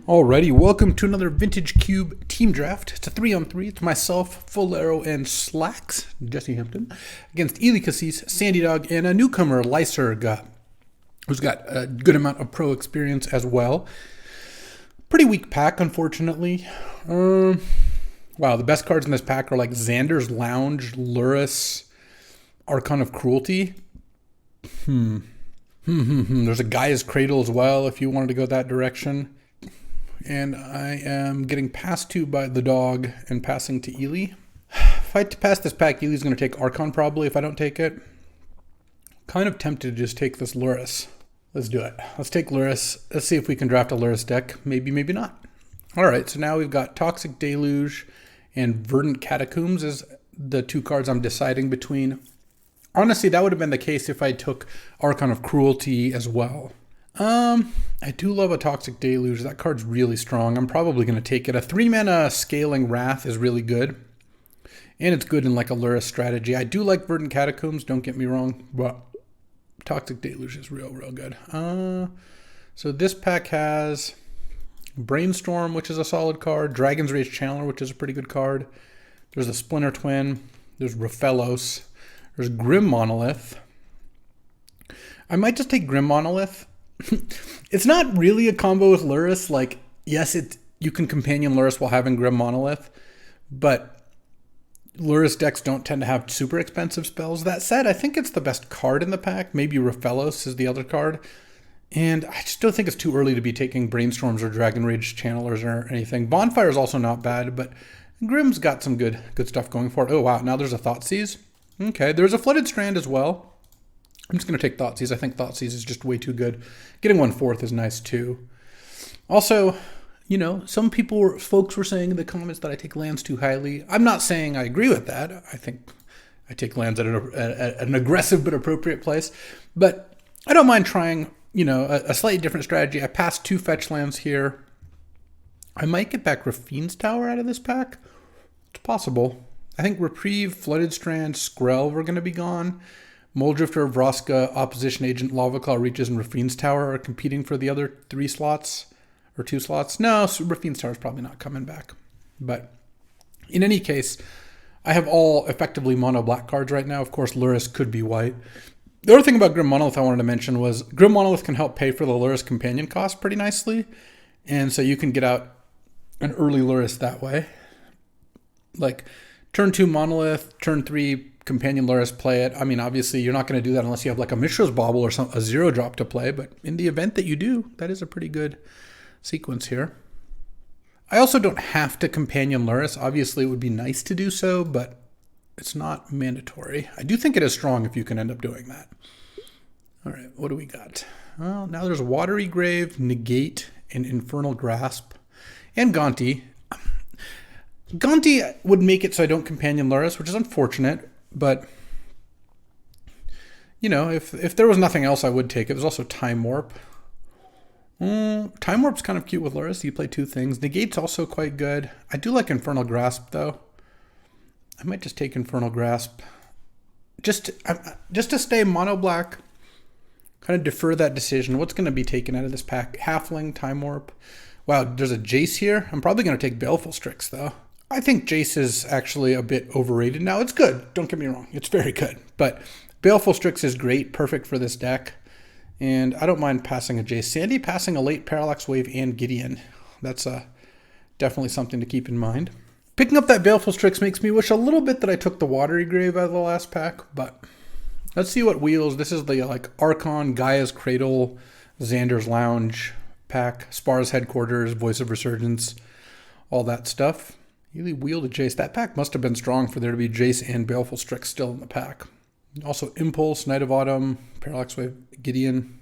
Alrighty, welcome to another Vintage Cube team draft. It's a 3-on-3. It's myself, Fullero, and Slacks, Jesse Hampton, against Ely Cassis, Sandy Dog, and a newcomer, Lyserg, who's got a good amount of pro experience as well. Pretty weak pack, unfortunately. Wow, the best cards in this pack are like Xander's Lounge, Lurrus, Archon of Cruelty. There's a Gaia's Cradle as well, if you wanted to go that direction. And I am getting passed to by the dog and passing to Ely. If I had to pass this pack, Ely's going to take Archon probably if I don't take it. Kind of tempted to just take this Lurrus. Let's do it. Let's take Lurrus. Let's see if we can draft a Lurrus deck. Maybe, maybe not. All right, so now we've got Toxic Deluge and Verdant Catacombs as the two cards I'm deciding between. Honestly, that would have been the case if I took Archon of Cruelty as well. I do love a Toxic Deluge. That card's really strong. I'm probably going to take it. A 3-mana Scaling Wrath is really good. And it's good in like a Lurrus strategy. I do like Verdant Catacombs, don't get me wrong, but Toxic Deluge is real good. So this pack has Brainstorm, which is a solid card. Dragon's Rage Channeler, which is a pretty good card. There's a Splinter Twin. There's Raphelos. There's Grim Monolith. I might just take Grim Monolith. It's not really a combo with Lurrus. Like, yes, you can companion Lurrus while having Grim Monolith, but Lurrus decks don't tend to have super expensive spells. That said, I think it's the best card in the pack. Maybe Raphelos is the other card. And I just don't think it's too early to be taking Brainstorms or Dragon Rage Channelers or anything. Bonfire is also not bad, but Grim's got some good stuff going for it. Oh, wow, now there's a Thoughtseize. Okay, there's a Flooded Strand as well. I'm just going to take Thoughtseize. I think Thoughtseize is just way too good. Getting 1/4 is nice too. Also, you know, some folks were saying in the comments that I take lands too highly. I'm not saying I agree with that. I think I take lands at an aggressive but appropriate place. But I don't mind trying, you know, a slightly different strategy. I passed 2 fetch lands here. I might get back Rafine's Tower out of this pack. It's possible. I think Reprieve, Flooded Strand, Skrelv are going to be gone. Moldrifter, Vraska, Opposition Agent, Lava Claw, Reaches, and Rafine's Tower are competing for the other 3 slots, or 2 slots. No, so Rafine's Tower is probably not coming back. But in any case, I have all effectively mono black cards right now. Of course, Lurrus could be white. The other thing about Grim Monolith I wanted to mention was Grim Monolith can help pay for the Lurrus companion cost pretty nicely. And so you can get out an early Lurrus that way. Like, turn 2 Monolith, turn 3 Companion Lurrus, play it. I mean, obviously, you're not going to do that unless you have like a Mishra's Bauble or a 0-drop to play, but in the event that you do, that is a pretty good sequence here. I also don't have to Companion Lurrus. Obviously, it would be nice to do so, but it's not mandatory. I do think it is strong if you can end up doing that. All right, what do we got? Well, now there's Watery Grave, Negate, and Infernal Grasp, and Gonti. Gonti would make it so I don't Companion Lurrus, which is unfortunate. But, you know, if there was nothing else, I would take it. There's also Time Warp. Time Warp's kind of cute with Lurrus. You play 2 things. Negate's also quite good. I do like Infernal Grasp, though. I might just take Infernal Grasp. Just to stay mono black, kind of defer that decision. What's going to be taken out of this pack? Halfling, Time Warp. Wow, there's a Jace here. I'm probably going to take Baleful Strix, though. I think Jace is actually a bit overrated. Now, it's good. Don't get me wrong. It's very good. But Baleful Strix is great. Perfect for this deck. And I don't mind passing a Jace. Sandy passing a late Parallax Wave and Gideon. That's definitely something to keep in mind. Picking up that Baleful Strix makes me wish a little bit that I took the Watery Grave out of the last pack. But let's see what wheels. This is the like Archon, Gaia's Cradle, Xander's Lounge pack. Spar's Headquarters, Voice of Resurgence, all that stuff. Really wheeled a Jace. That pack must have been strong for there to be Jace and Baleful Strix still in the pack. Also Impulse, Knight of Autumn, Parallax Wave, Gideon.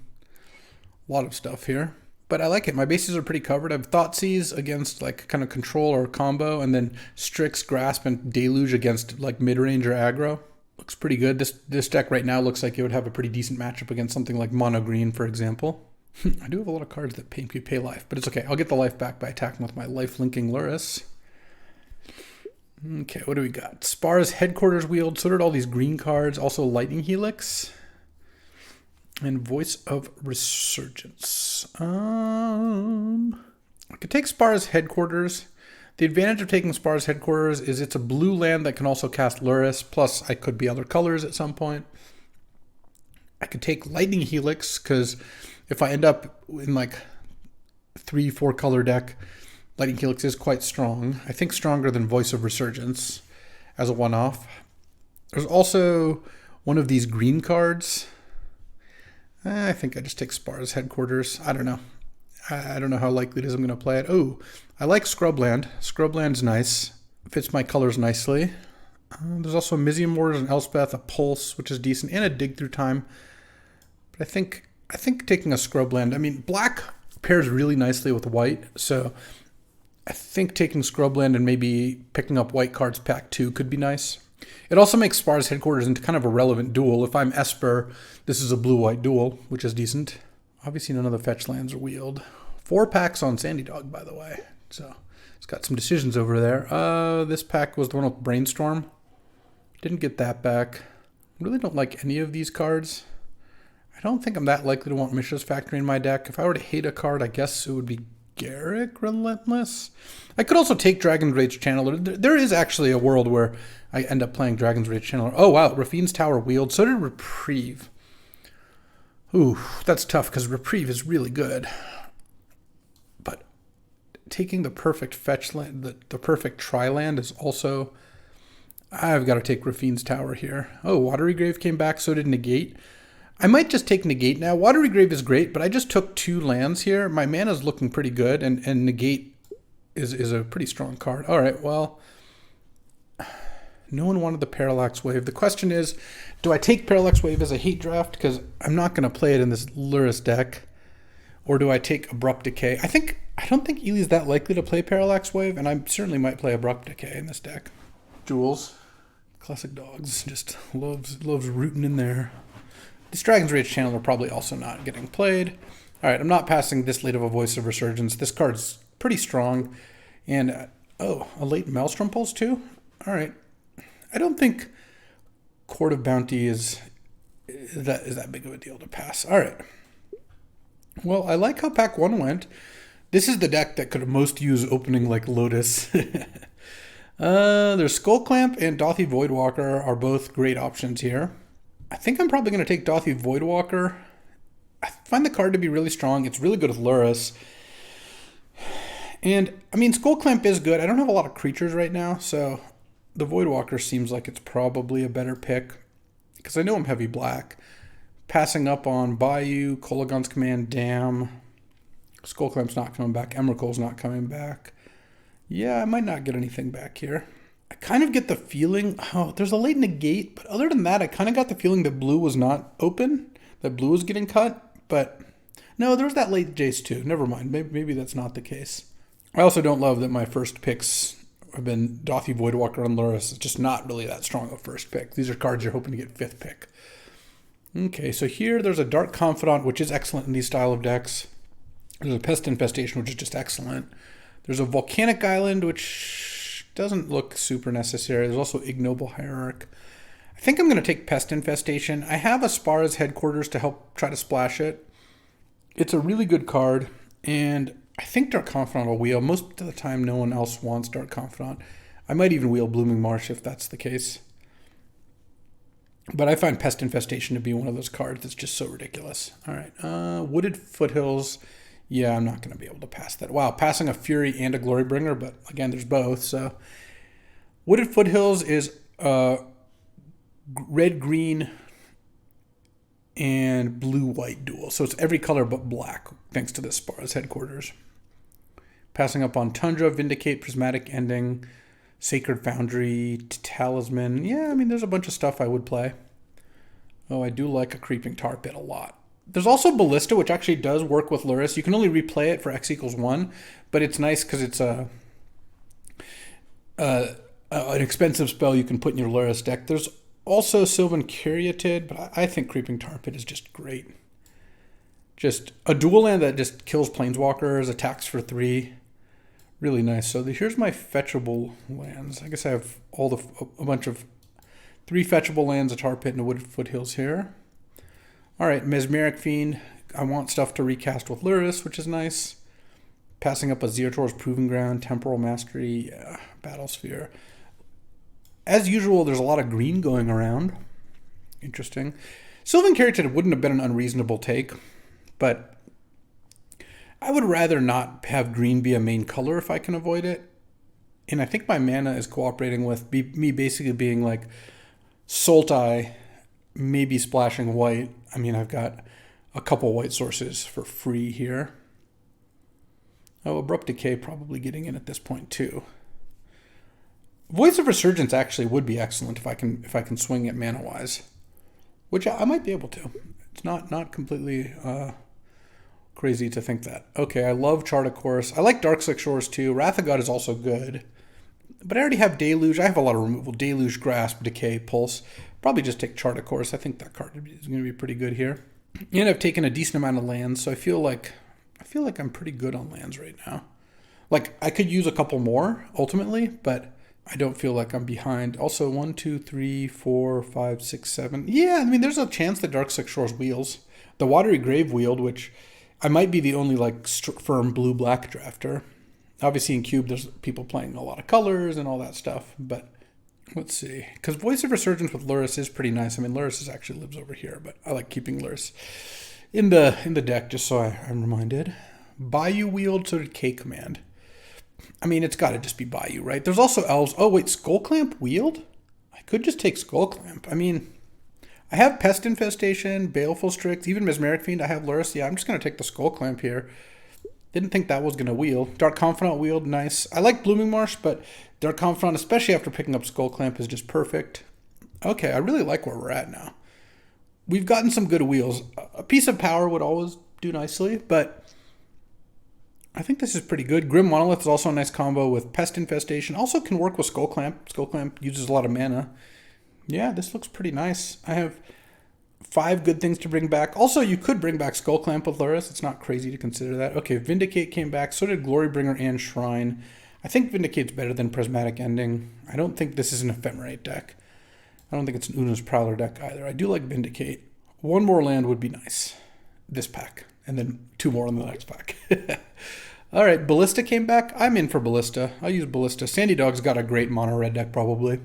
A lot of stuff here. But I like it. My bases are pretty covered. I have Thoughtseize against like kind of control or combo, and then Strix, Grasp, and Deluge against like mid-range or aggro. Looks pretty good. This deck right now looks like it would have a pretty decent matchup against something like Mono Green, for example. I do have a lot of cards that pay life, but it's okay. I'll get the life back by attacking with my life-linking Lurrus. Okay, what do we got? Spar's Headquarters wheeled. So did all these green cards. Also Lightning Helix. And Voice of Resurgence. I could take Spar's Headquarters. The advantage of taking Spar's Headquarters is it's a blue land that can also cast Lurrus, plus I could be other colors at some point. I could take Lightning Helix, because if I end up in like 3-4 color deck, Lightning Helix is quite strong. I think stronger than Voice of Resurgence as a one-off. There's also one of these green cards. I think I just take Spar's Headquarters. I don't know. I don't know how likely it is I'm going to play it. Oh, I like Scrubland. Scrubland's nice. Fits my colors nicely. There's also a Mizium Warders and Elspeth, a Pulse, which is decent, and a Dig Through Time. But I think taking a Scrubland, I mean, black pairs really nicely with white, so I think taking Scrubland and maybe picking up white cards pack 2 could be nice. It also makes Spar's Headquarters into kind of a relevant duel. If I'm Esper, this is a blue-white duel, which is decent. Obviously, none of the fetch lands are wheeled. 4 packs on Sandy Dog, by the way. So it's got some decisions over there. This pack was the one with Brainstorm. Didn't get that back. Really don't like any of these cards. I don't think I'm that likely to want Mishra's Factory in my deck. If I were to hate a card, I guess it would be Garrick Relentless. I could also take Dragon's Rage Channeler. There is actually a world where I end up playing Dragon's Rage Channeler. Oh, wow. Rafine's Tower wheeled. So did Reprieve. Ooh, that's tough because Reprieve is really good. But taking the perfect fetch land, the perfect tri-land is also... I've got to take Rafine's Tower here. Oh, Watery Grave came back, so did Negate. I might just take Negate now. Watery Grave is great, but I just took 2 lands here. My mana's looking pretty good, and Negate is a pretty strong card. All right, well, no one wanted the Parallax Wave. The question is, do I take Parallax Wave as a hate draft? Because I'm not going to play it in this Lurrus deck. Or do I take Abrupt Decay? I don't think Ely's that likely to play Parallax Wave, and I certainly might play Abrupt Decay in this deck. Jules. Classic Dogs. Just loves rooting in there. This Dragon's Rage Channeler probably also not getting played. All right, I'm not passing this late of a Voice of Resurgence. This card's pretty strong. And, oh, a late Maelstrom Pulse too? All right. I don't think Court of Bounty is that big of a deal to pass. All right. Well, I like how pack 1 went. This is the deck that could most use opening like Lotus. There's Skull Clamp and Dothy Voidwalker are both great options here. I think I'm probably going to take Dothy Voidwalker. I find the card to be really strong. It's really good with Lurrus. And, I mean, Skull Clamp is good. I don't have a lot of creatures right now, so the Voidwalker seems like it's probably a better pick. Because I know I'm heavy black. Passing up on Bayou, Kolagon's Command, Dam. Skull Clamp's not coming back. Emrakul's not coming back. Yeah, I might not get anything back here. I kind of get the feeling, oh, there's a late Negate, but other than that, I kind of got the feeling that blue was not open, that blue was getting cut, but no, there was that late Jace too. Never mind, maybe that's not the case. I also don't love that my first picks have been Dothy Voidwalker and Lurrus. It's just not really that strong a first pick. These are cards you're hoping to get 5th pick. Okay, so here there's a Dark Confidant, which is excellent in these style of decks. There's a Pest Infestation, which is just excellent. There's a Volcanic Island, which doesn't look super necessary. There's also Ignoble Hierarch. I think I'm going to take Pest Infestation. I have Aspara's Headquarters to help try to splash it. It's a really good card, and I think Dark Confidant will wheel. Most of the time, no one else wants Dark Confidant. I might even wheel Blooming Marsh if that's the case. But I find Pest Infestation to be one of those cards that's just so ridiculous. All right, Wooded Foothills. Yeah, I'm not going to be able to pass that. Wow, passing a Fury and a Glorybringer, but again, there's both. So, Wooded Foothills is red-green and blue-white duel. So it's every color but black, thanks to this Spar's Headquarters. Passing up on Tundra, Vindicate, Prismatic Ending, Sacred Foundry, Talisman. Yeah, I mean, there's a bunch of stuff I would play. Oh, I do like a Creeping Tar Pit a lot. There's also Ballista, which actually does work with Lurrus. You can only replay it for X=1, but it's nice because it's an expensive spell you can put in your Lurrus deck. There's also Sylvan Caryatid, but I think Creeping Tar Pit is just great. Just a dual land that just kills Planeswalkers, attacks for 3. Really nice. So here's my fetchable lands. I guess I have a bunch of 3 fetchable lands, a Tar Pit, and a Wooded Foothills here. All right, Mesmeric Fiend. I want stuff to recast with Lurrus, which is nice. Passing up a Zerator's Proving Ground, Temporal Mastery, Battle Sphere. As usual, there's a lot of green going around. Interesting. Sylvan Caryatid wouldn't have been an unreasonable take, but I would rather not have green be a main color if I can avoid it. And I think my mana is cooperating with me basically being like Sultai, maybe splashing white. I mean, I've got a couple white sources for free here. Oh, Abrupt Decay probably getting in at this point too. Voice of Resurgence actually would be excellent if I can swing it mana wise, which I might be able to. It's not completely crazy to think that. Okay, I love Chart of Course. I like Darkslick Shores too. Wrath of God is also good. But I already have Deluge. I have a lot of removal. Deluge, Grasp, Decay, Pulse. Probably just take Chart of Course. I think that card is going to be pretty good here. And I've taken a decent amount of lands, so I feel like I'm pretty good on lands right now. Like, I could use a couple more, ultimately, but I don't feel like I'm behind. Also, 1, 2, 3, 4, 5, 6, 7. Yeah, I mean, there's a chance that Darkslick Shores wheels. The Watery Grave wheeled, which I might be the only, like, firm blue-black drafter. Obviously, in Cube, there's people playing a lot of colors and all that stuff, but let's see. Because Voice of Resurgence with Lurrus is pretty nice. I mean, Lurrus actually lives over here, but I like keeping Lurrus in the deck just so I'm reminded. Bayou wheeled, so did K Command. I mean, it's got to just be Bayou, right? There's also Elves. Oh, wait, Skull Clamp wheeled? I could just take Skull Clamp. I mean, I have Pest Infestation, Baleful Strix, even Mesmeric Fiend. I have Lurrus. Yeah, I'm just going to take the Skull Clamp here. Didn't think that was going to wheel. Dark Confidant wheeled, nice. I like Blooming Marsh, but Dark Confidant, especially after picking up Skull Clamp, is just perfect. Okay, I really like where we're at now. We've gotten some good wheels. A Piece of Power would always do nicely, but I think this is pretty good. Grim Monolith is also a nice combo with Pest Infestation. Also can work with Skull Clamp. Skull Clamp uses a lot of mana. Yeah, this looks pretty nice. I have 5 good things to bring back. Also, you could bring back Skull Clamp with Lurrus. It's not crazy to consider that. Okay, Vindicate came back. So did Glorybringer and Shrine. I think Vindicate's better than Prismatic Ending. I don't think this is an Ephemerate deck. I don't think it's an Una's Prowler deck either. I do like Vindicate. 1 more land would be nice. This pack. And then 2 more in the next pack. All right, Ballista came back. I'm in for Ballista. I'll use Ballista. Sandy Dog's got a great mono red deck probably.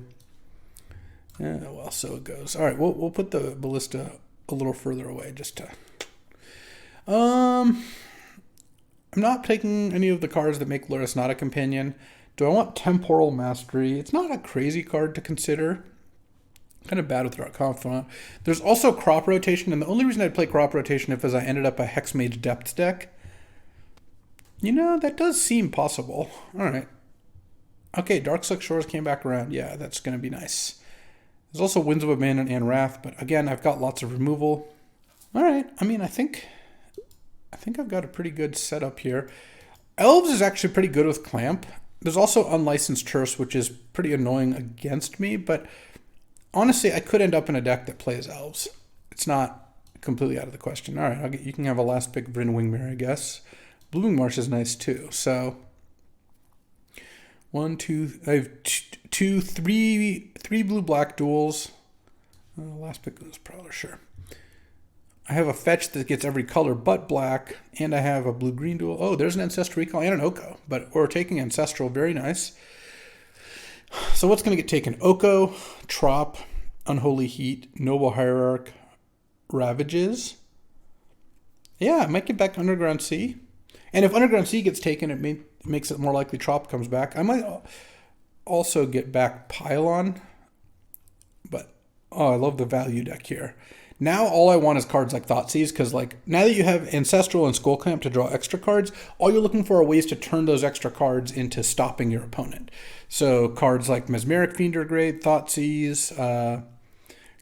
Yeah, well, so it goes. All right, we'll put the Ballista a little further away just to... I'm not taking any of the cards that make Lurrus not a companion. Do I want Temporal Mastery? It's not a crazy card to consider. Kind of bad with Dark Confidant. There's also Crop Rotation, and the only reason I'd play Crop Rotation is I ended up a Hexmage Depth deck. You know, that does seem possible. All right. Okay, Darkslick Shores came back around. Yeah, that's going to be nice. There's also Winds of Abandon and Wrath, but again, I've got lots of removal. All right. I mean, I think I've got a pretty good setup here. Elves is actually pretty good with Clamp. There's also Unlicensed Terse, which is pretty annoying against me, but honestly, I could end up in a deck that plays Elves. It's not completely out of the question. All right, you can have a last pick Vryn Wingmare, I guess. Blooming Marsh is nice too. So 1, 2, I have 3 blue-black duels. Last pick was Prowler, sure. I have a fetch that gets every color but black, and I have a blue-green duel. Oh, there's an Ancestral Recall and an Oko, but we're taking Ancestral. Very nice. So what's going to get taken? Oko, Trop, Unholy Heat, Noble Hierarch, Ravages. Yeah, I might get back Underground Sea. And if Underground Sea gets taken, it makes it more likely Trop comes back. I might also get back Pylon. But, oh, I love the value deck here. Now all I want is cards like Thoughtseize, because like now that you have Ancestral and Skull Clamp to draw extra cards, all you're looking for are ways to turn those extra cards into stopping your opponent. So cards like Mesmeric Fiend are great, Thoughtseize,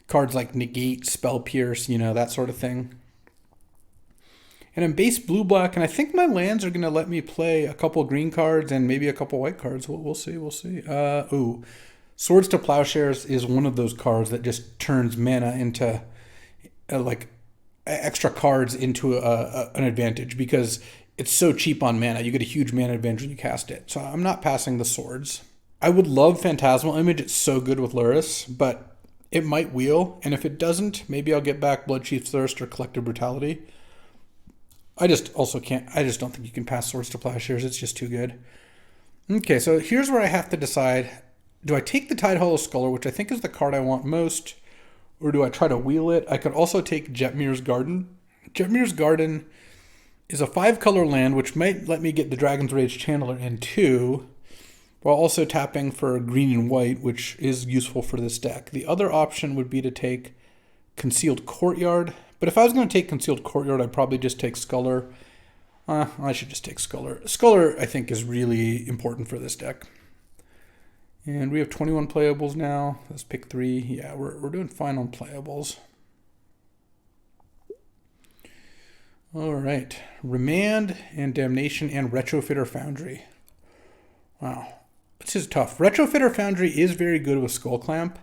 cards like Negate, Spell Pierce, you know, that sort of thing. And I'm base blue-black, and I think my lands are going to let me play a couple green cards and maybe a couple white cards. We'll see. Ooh, Swords to Plowshares is one of those cards that just turns mana into like extra cards into an advantage because it's so cheap on mana. You get a huge mana advantage when you cast it. So I'm not passing the Swords. I would love Phantasmal Image. It's so good with Lurrus, but it might wheel. And if it doesn't, maybe I'll get back Bloodchief's Thirst or Collective Brutality. I just also can't, I just don't think you can pass Swords to Plowshares. It's just too good. Okay, so here's where I have to decide. Do I take the Tidehollow Sculler, which I think is the card I want most, or do I try to wheel it? I could also take Jetmir's Garden. Jetmir's Garden is a 5-color land, which might let me get the Dragon's Rage Channeler in 2, while also tapping for green and white, which is useful for this deck. The other option would be to take Concealed Courtyard, but if I was going to take Concealed Courtyard, I'd probably just take Sculler. I should just take Sculler. Sculler, I think, is really important for this deck. And we have 21 playables now. Let's pick 3. Yeah, we're doing fine on playables. All right. Remand and Damnation and Retrofitter Foundry. Wow. This is tough. Retrofitter Foundry is very good with Skull Clamp,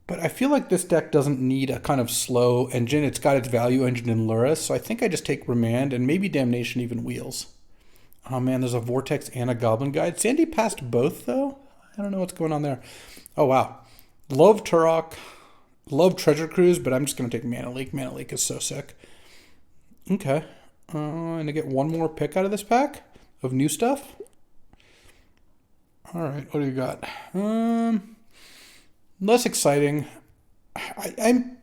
but I feel like this deck doesn't need a kind of slow engine. It's got its value engine in Lurrus, so I think I just take Remand and maybe Damnation even wheels. Oh man, there's a Vortex and a Goblin Guide. Sandy passed both though? I don't know what's going on there. Oh wow. Love Turok, love Treasure Cruise, but I'm just going to take Mana Leak. Mana Leak is so sick. Okay. And I get one more pick out of this pack of new stuff. All right, what do you got? Less exciting. I'm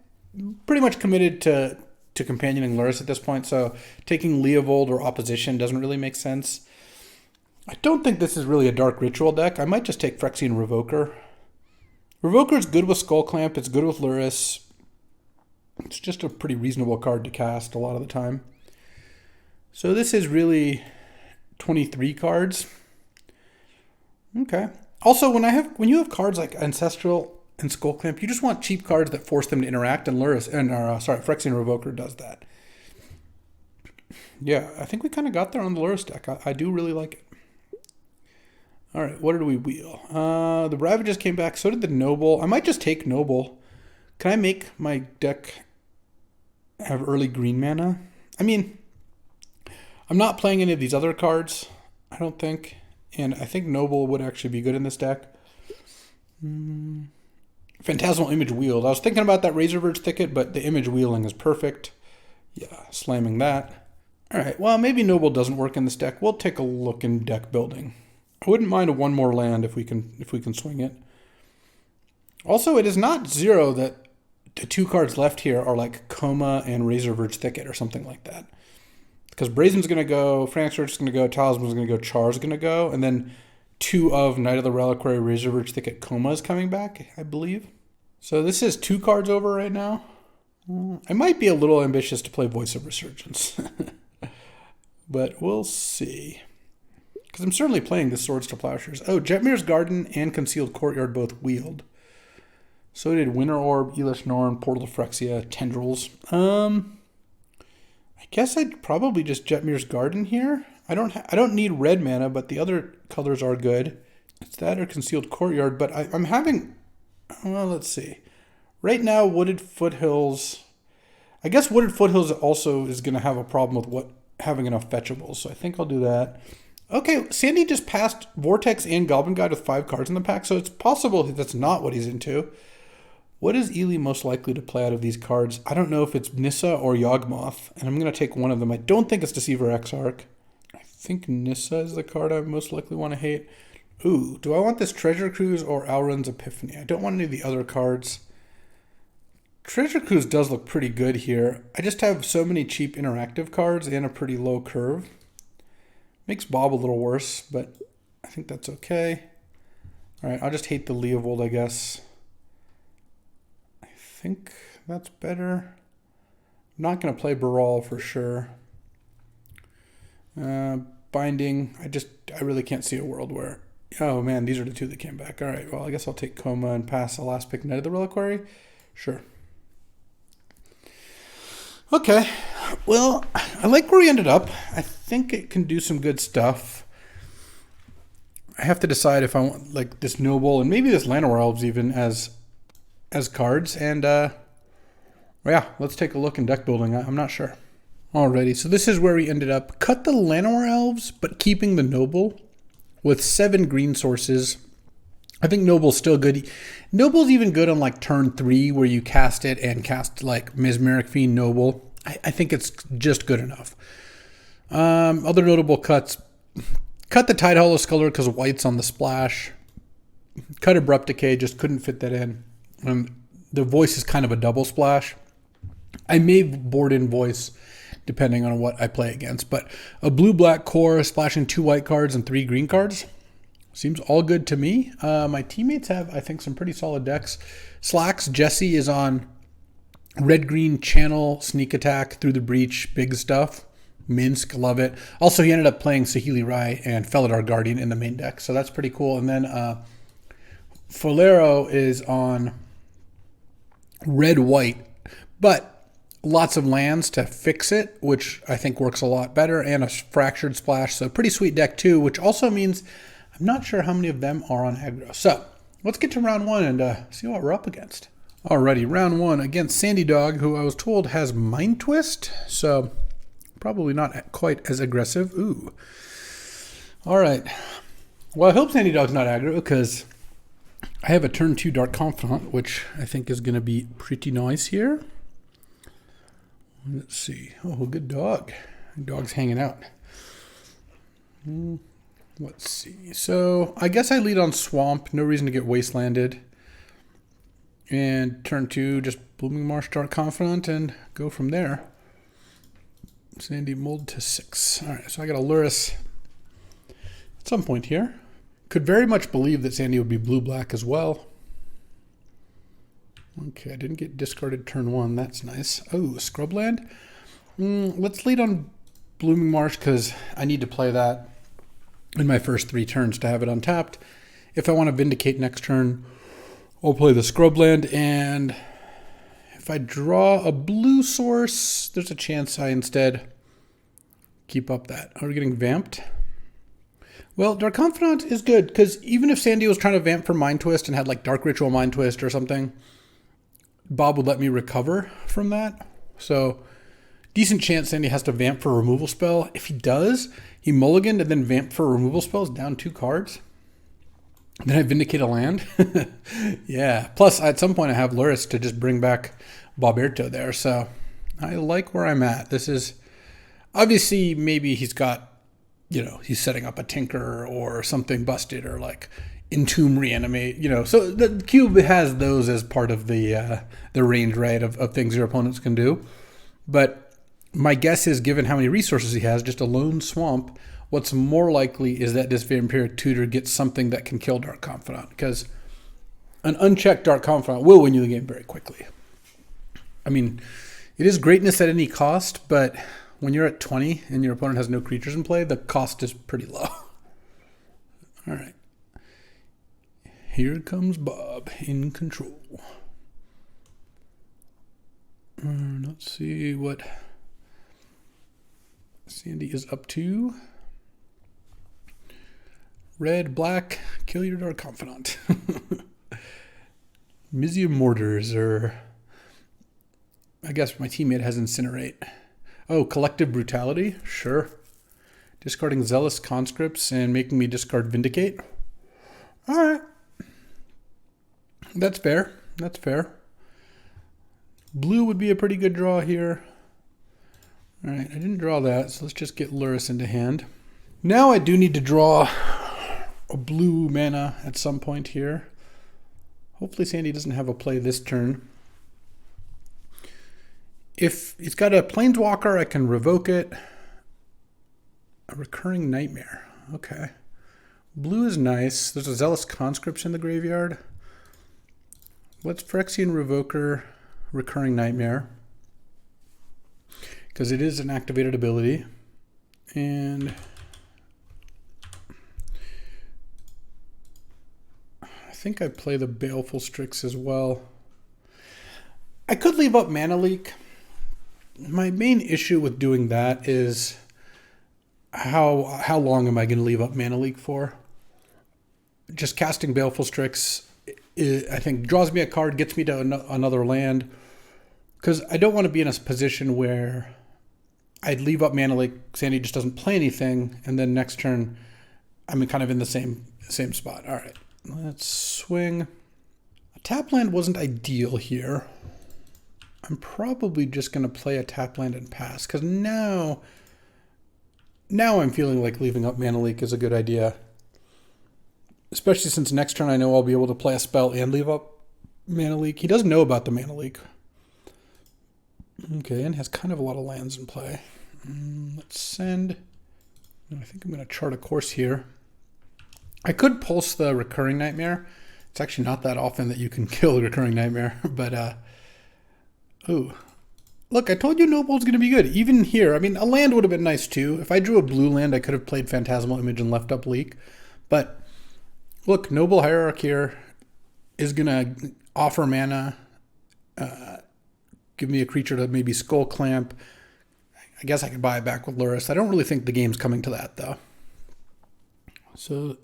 pretty much committed to companioning Lurrus at this point, so taking Leovold or Opposition doesn't really make sense. I don't think this is really a Dark Ritual deck. I might just take Phyrexian Revoker. Revoker is good with Skull Clamp. It's good with Lurrus. It's just a pretty reasonable card to cast a lot of the time. So this is really 23 cards. Okay. Also, when you have cards like Ancestral and Skull Clamp, you just want cheap cards that force them to interact, and Phyrexian Revoker does that. Yeah, I think we kind of got there on the Lurrus deck. I do really like it. All right, what did we wheel? The Ravages came back. So did the Noble. I might just take Noble. Can I make my deck have early green mana? I mean, I'm not playing any of these other cards, I don't think. And I think Noble would actually be good in this deck. Phantasmal Image wheeled. I was thinking about that Razorverge Thicket, but the image wheeling is perfect. Yeah, slamming that. All right, well, maybe Noble doesn't work in this deck. We'll take a look in deck building. I wouldn't mind one more land if we can swing it. Also, it is not 0 that the 2 cards left here are like Coma and Razorverge Thicket or something like that. Because Brazen's going to go, Frank Search is going to go, Talisman's going to go, Char's going to go, and then 2 of Knight of the Reliquary, Razorverge Thicket, Coma is coming back, I believe. So this is 2 cards over right now. I might be a little ambitious to play Voice of Resurgence. But we'll see. Because I'm certainly playing the Swords to Plowshares. Oh, Jetmir's Garden and Concealed Courtyard both wheeled. So did Winter Orb, Elish Norn, Portal to Phyrexia, Tendrils. I guess I'd probably just Jetmir's Garden here. I don't need red mana, but the other colors are good. It's that or Concealed Courtyard, but I'm having... Well, let's see. Right now, Wooded Foothills... I guess Wooded Foothills also is going to have a problem with having enough fetchables, so I think I'll do that. Okay, Sandy just passed Vortex and Goblin Guide with 5 cards in the pack, so it's possible that's not what he's into. What is Ely most likely to play out of these cards? I don't know if it's Nissa or Yawgmoth, and I'm going to take one of them. I don't think it's Deceiver Exarch. I think Nissa is the card I most likely want to hate. Ooh, do I want this Treasure Cruise or Alrund's Epiphany? I don't want any of the other cards. Treasure Cruise does look pretty good here. I just have so many cheap interactive cards and a pretty low curve. Makes Bob a little worse, but I think that's okay. All right, I'll just hate the Leovold, I guess. I think that's better. I'm not going to play Baral for sure. Binding, I really can't see a world where... Oh man, these are the 2 that came back. All right, well, I guess I'll take Coma and pass the last pick, Knight of the Reliquary. Sure. Okay, well, I like where we ended up. I think it can do some good stuff. I have to decide if I want like this Noble and maybe this Llanowar Elves even as cards. And yeah, let's take a look in deck building. I'm not sure. Alrighty, so this is where we ended up. Cut the Llanowar Elves, but keeping the Noble with 7 green sources. I think Noble's still good. Noble's even good on like turn 3 where you cast it and cast like Mesmeric Fiend Noble. I think it's just good enough. Other notable cuts. Cut the Tidehollow Sculler because white's on the splash. Cut Abrupt Decay, just couldn't fit that in. The voice is kind of a double splash. I may board in voice depending on what I play against, but a blue-black core splashing 2 white cards and 3 green cards seems all good to me. My teammates have, I think, some pretty solid decks. Slacks, Jesse is on red-green channel, sneak attack, through the breach, big stuff. Minsk, love it. Also, he ended up playing Saheeli Rai and Felidar Guardian in the main deck, so that's pretty cool. And then Folero is on red-white, but lots of lands to fix it, which I think works a lot better, and a fractured splash, so pretty sweet deck too, which also means I'm not sure how many of them are on aggro. So let's get to round 1 and see what we're up against. Alrighty, round 1 against Sandy Dog, who I was told has Mind Twist, so probably not quite as aggressive. Ooh. Alright. Well, I hope Sandy Dog's not aggro, because I have a turn 2 Dark Confidant, which I think is going to be pretty nice here. Let's see. Oh, good dog. Dog's hanging out. Let's see. So I guess I lead on Swamp. No reason to get Wastelanded. And turn 2, just Blooming Marsh, Dark Confidant, and go from there. Sandy mulled to 6. All right, so I got a Lurrus at some point here. Could very much believe that Sandy would be blue-black as well. Okay, I didn't get discarded turn 1. That's nice. Oh, Scrubland. Let's lead on Blooming Marsh because I need to play that in my first 3 turns to have it untapped. If I want to Vindicate next turn, I'll play the Scrubland. And if I draw a blue source, there's a chance I instead keep up that. Are we getting vamped? Well, Dark Confidant is good because even if Sandy was trying to vamp for Mind Twist and had like Dark Ritual Mind Twist or something, Bob would let me recover from that. So, decent chance Sandy has to vamp for a removal spell. If he does, he mulliganed and then vamp for removal spells, down 2 cards. Then I Vindicate a land. Yeah. Plus, at some point, I have Lurrus to just bring back Boberto there. So, I like where I'm at. This is, obviously, maybe he's got, he's setting up a Tinker or something busted or like Entomb Reanimate, so the cube has those as part of the range, right, of things your opponents can do. But my guess is, given how many resources he has, just a lone Swamp, what's more likely is that this Vampiric Tutor gets something that can kill Dark Confidant, because an unchecked Dark Confidant will win you the game very quickly. I mean, it is greatness at any cost, but when you're at 20 and your opponent has no creatures in play, the cost is pretty low. All right. Here comes Bob in control. Let's see what Sandy is up to. Red, black, kill your Dark Confidant. Mizzium Mortars, or I guess my teammate has Incinerate. Oh, Collective Brutality? Sure. Discarding Zealous Conscripts and making me discard Vindicate? All right. That's fair. That's fair. Blue would be a pretty good draw here. All right, I didn't draw that, so let's just get Lurrus into hand. Now I do need to draw a blue mana at some point here. Hopefully Sandy doesn't have a play this turn. If he's got a Planeswalker, I can revoke it. A Recurring Nightmare. Okay. Blue is nice. There's a Zealous Conscripts in the graveyard. Let's Phyrexian Revoker, Recurring Nightmare, because it is an activated ability. And I think I play the Baleful Strix as well. I could leave up Mana Leak. My main issue with doing that is how long am I going to leave up Mana Leak for? Just casting Baleful Strix, I think, draws me a card, gets me to another land, because I don't want to be in a position where I'd leave up Mana Leak, Sandy just doesn't play anything, and then next turn I'm kind of in the same spot. All right, let's swing. A tap land wasn't ideal here. I'm probably just going to play a tap land and pass, because now Now I'm feeling like leaving up Mana Leak is a good idea. Especially since next turn I know I'll be able to play a spell and leave up Mana Leak. He doesn't know about the Mana Leak. Okay, and has kind of a lot of lands in play. Let's send. I think I'm going to chart a course here. I could pulse the Recurring Nightmare. It's actually not that often that you can kill a Recurring Nightmare, but ooh. Look, I told you Noble's going to be good. Even here, I mean, a land would have been nice too. If I drew a blue land, I could have played Phantasmal Image and left up Leak. But look, Noble Hierarch here is going to offer mana, give me a creature to maybe Skull Clamp. I guess I could buy it back with Lurrus. I don't really think the game's coming to that, though. So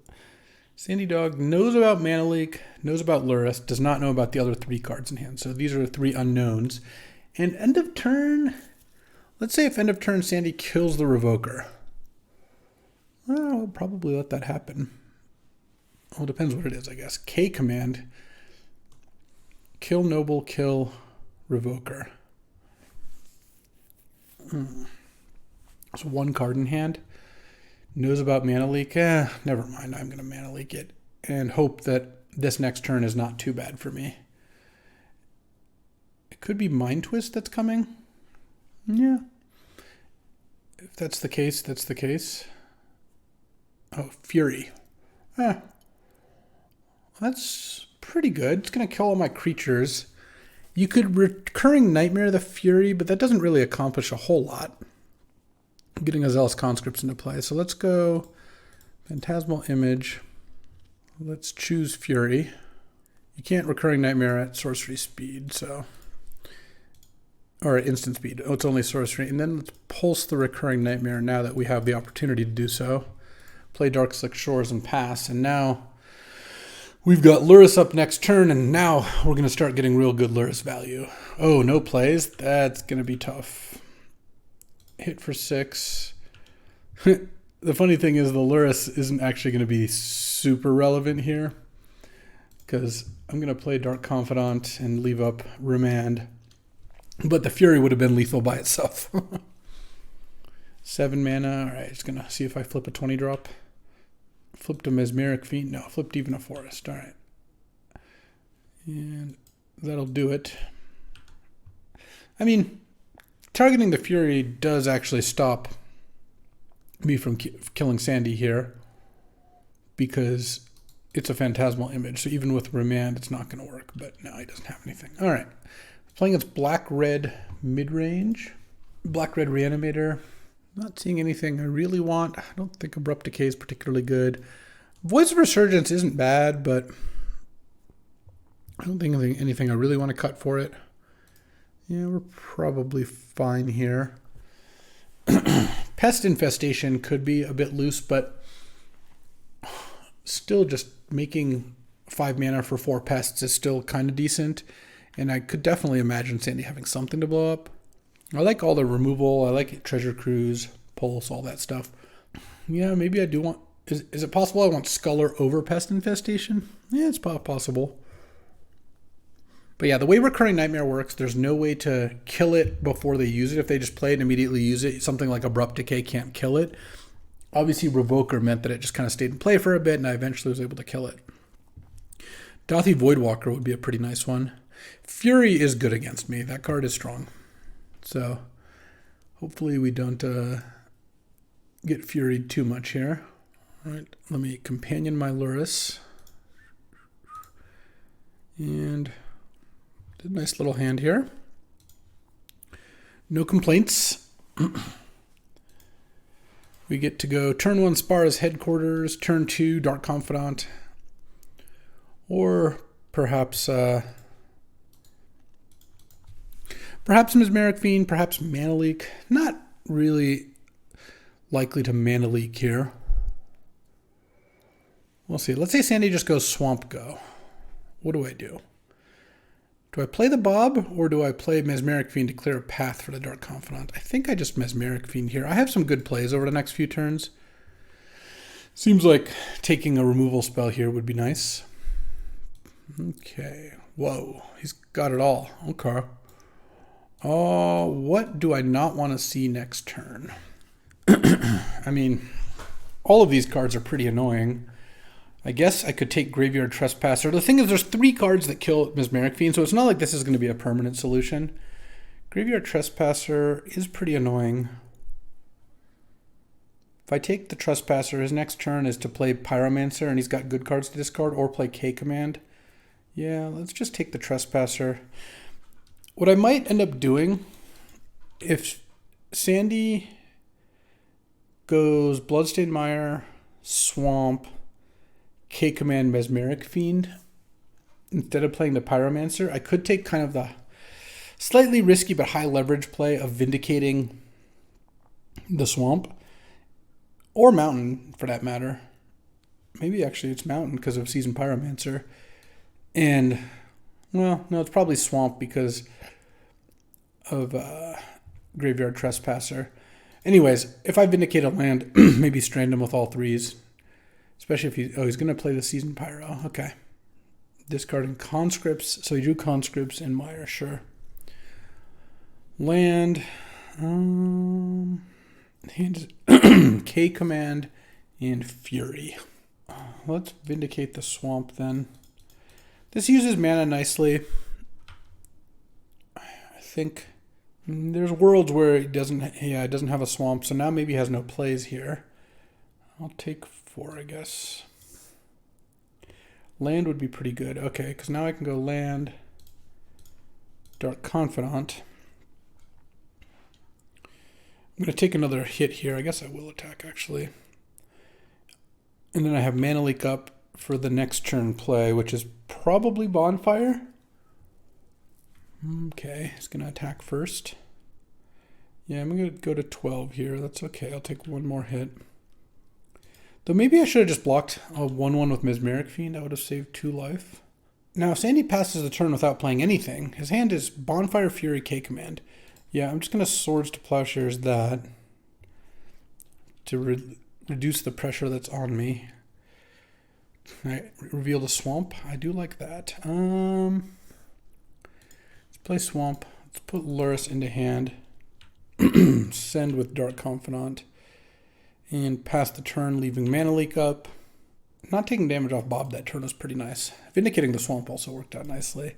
Sandy Dog knows about Mana Leak, knows about Lurrus, does not know about the other 3 cards in hand. So these are 3 unknowns. And end of turn, let's say if end of turn Sandy kills the Revoker. Well, we'll probably let that happen. Well, it depends what it is, I guess. K command. Kill Noble, kill Revoker. So 1 card in hand. Knows about Mana Leak. Never mind. I'm going to Mana Leak it. And hope that this next turn is not too bad for me. It could be Mind Twist that's coming. Yeah. If that's the case, that's the case. Oh, Fury. That's pretty good. It's going to kill all my creatures. You could Recurring Nightmare the Fury, but that doesn't really accomplish a whole lot. Getting a Zealous Conscripts into play. So let's go Phantasmal Image. Let's choose Fury. You can't Recurring Nightmare at sorcery speed, so... Or at instant speed. Oh, it's only sorcery. And then let's pulse the Recurring Nightmare now that we have the opportunity to do so. Play Dark Slick Shores and pass. And now we've got Lurrus up next turn, and now we're going to start getting real good Lurrus value. Oh, no plays? That's going to be tough. Hit for 6. The funny thing is the Lurrus isn't actually going to be super relevant here because I'm going to play Dark Confidant and leave up Remand. But the Fury would have been lethal by itself. 7 mana. All right, just going to see if I flip a 20 drop. Flipped a Mesmeric Fiend. No, flipped even a Forest. All right. And that'll do it. I mean, targeting the Fury does actually stop me from killing Sandy here because it's a Phantasmal Image. So even with Remand, it's not going to work. But no, he doesn't have anything. All right. Playing its Black-Red mid-range. Black-Red Reanimator. Not seeing anything I really want. I don't think Abrupt Decay is particularly good. Voice of Resurgence isn't bad, but I don't think anything I really want to cut for it. Yeah, we're probably fine here. Pest Infestation could be a bit loose, but still just making 5 mana for 4 pests is still kind of decent. And I could definitely imagine Sandy having something to blow up. I like all the removal. I like Treasure Cruise, Pulse, all that stuff. Yeah, maybe I do want... Is it possible I want Sculler over Pest Infestation? Yeah, it's possible. But yeah, the way Recurring Nightmare works, there's no way to kill it before they use it. If they just play it and immediately use it, something like Abrupt Decay can't kill it. Obviously, Revoker meant that it just kind of stayed in play for a bit, and I eventually was able to kill it. Dauthi Voidwalker would be a pretty nice one. Fury is good against me. That card is strong. So hopefully we don't get Furied too much here. All right, let me companion my Lurrus. And did a nice little hand here. No complaints. We get to go turn 1 Spara's Headquarters, turn 2 Dark Confidant, or perhaps Mesmeric Fiend, perhaps Mana Leak. Not really likely to Mana Leak here. We'll see. Let's say Sandy just goes Swamp Go. What do I do? Do I play the Bob, or do I play Mesmeric Fiend to clear a path for the Dark Confidant? I think I just Mesmeric Fiend here. I have some good plays over the next few turns. Seems like taking a removal spell here would be nice. Okay. Whoa. He's got it all. Okay. Oh, what do I not want to see next turn? I mean, all of these cards are pretty annoying. I guess I could take Graveyard Trespasser. The thing is, there's 3 cards that kill Mesmeric Fiend, so it's not like this is going to be a permanent solution. Graveyard Trespasser is pretty annoying. If I take the Trespasser, his next turn is to play Pyromancer, and he's got good cards to discard, or play K-Command. Yeah, let's just take the Trespasser. What I might end up doing, if Sandy goes Bloodstained Mire, Swamp, K-Command, Mesmeric Fiend, instead of playing the Pyromancer, I could take kind of the slightly risky but high leverage play of Vindicating the Swamp. Or Mountain, for that matter. Maybe actually it's Mountain because of Seasoned Pyromancer. And, well, no, it's probably Swamp because of Graveyard Trespasser. Anyways, if I Vindicate a land, maybe strand him with all 3s. Especially if he's going to play the Seasoned Pyro. Okay. Discarding Conscripts. So he drew Conscripts and Mire, sure. Land. K-Command and Fury. Let's Vindicate the Swamp then. This uses mana nicely. I think there's worlds where it doesn't have a swamp, so now maybe he has no plays here. I'll take 4, I guess. Land would be pretty good. Okay, because now I can go land, Dark Confidant. I'm going to take another hit here. I guess I will attack, actually. And then I have Mana Leak up for the next turn play, which is probably Bonfire. Okay, he's going to attack first. Yeah, I'm going to go to 12 here. That's okay. I'll take 1 more hit. Though maybe I should have just blocked a 1/1 with Mesmeric Fiend. I would have saved 2 life. Now, if Sandy passes the turn without playing anything, his hand is Bonfire, Fury, K-Command. Yeah, I'm just going to Swords to Plowshares that to reduce the pressure that's on me. I reveal the Swamp. I do like that. Let's play Swamp. Let's put Lurrus into hand. Send with Dark Confidant. And pass the turn, leaving Mana Leak up. Not taking damage off Bob that turn was pretty nice. Vindicating the Swamp also worked out nicely.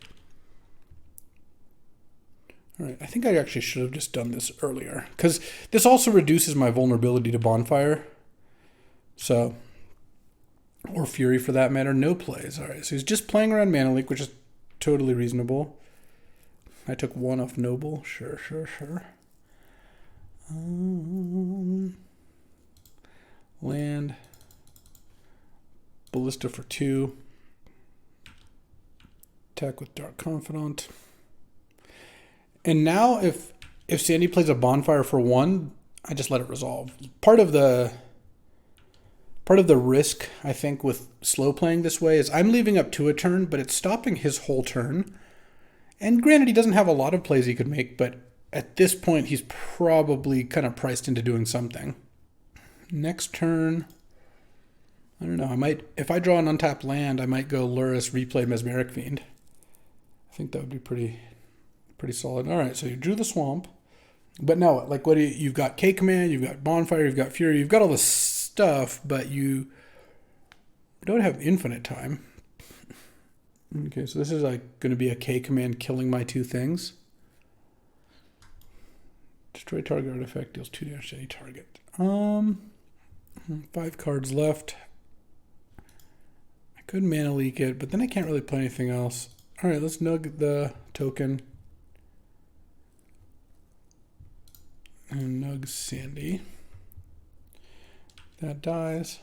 Alright, I think I actually should have just done this earlier, because this also reduces my vulnerability to Bonfire. So, or Fury for that matter, no plays. Alright, so he's just playing around Mana Leak, which is totally reasonable. I took 1 off Noble, sure. Land. Ballista for 2. Attack with Dark Confidant. And now if Sandy plays a Bonfire for 1, I just let it resolve. Part of the risk, I think, with slow playing this way is I'm leaving up 2 a turn, but it's stopping his whole turn. And granted, he doesn't have a lot of plays he could make, but at this point, he's probably kind of priced into doing something. Next turn, I don't know. If I draw an untapped land, I might go Lurrus, replay Mesmeric Fiend. I think that would be pretty solid. All right, so you drew the Swamp. But now, like, you've got K-Command, you've got Bonfire, you've got Fury, you've got all this stuff, but you don't have infinite time. Okay, so this is like going to be a K-Command killing my 2 things. Destroy target artifact, deals 2 damage to any target. 5 cards left. I could Mana Leak it, but then I can't really play anything else. All right, let's nug the token. And nug Sandy. That dies.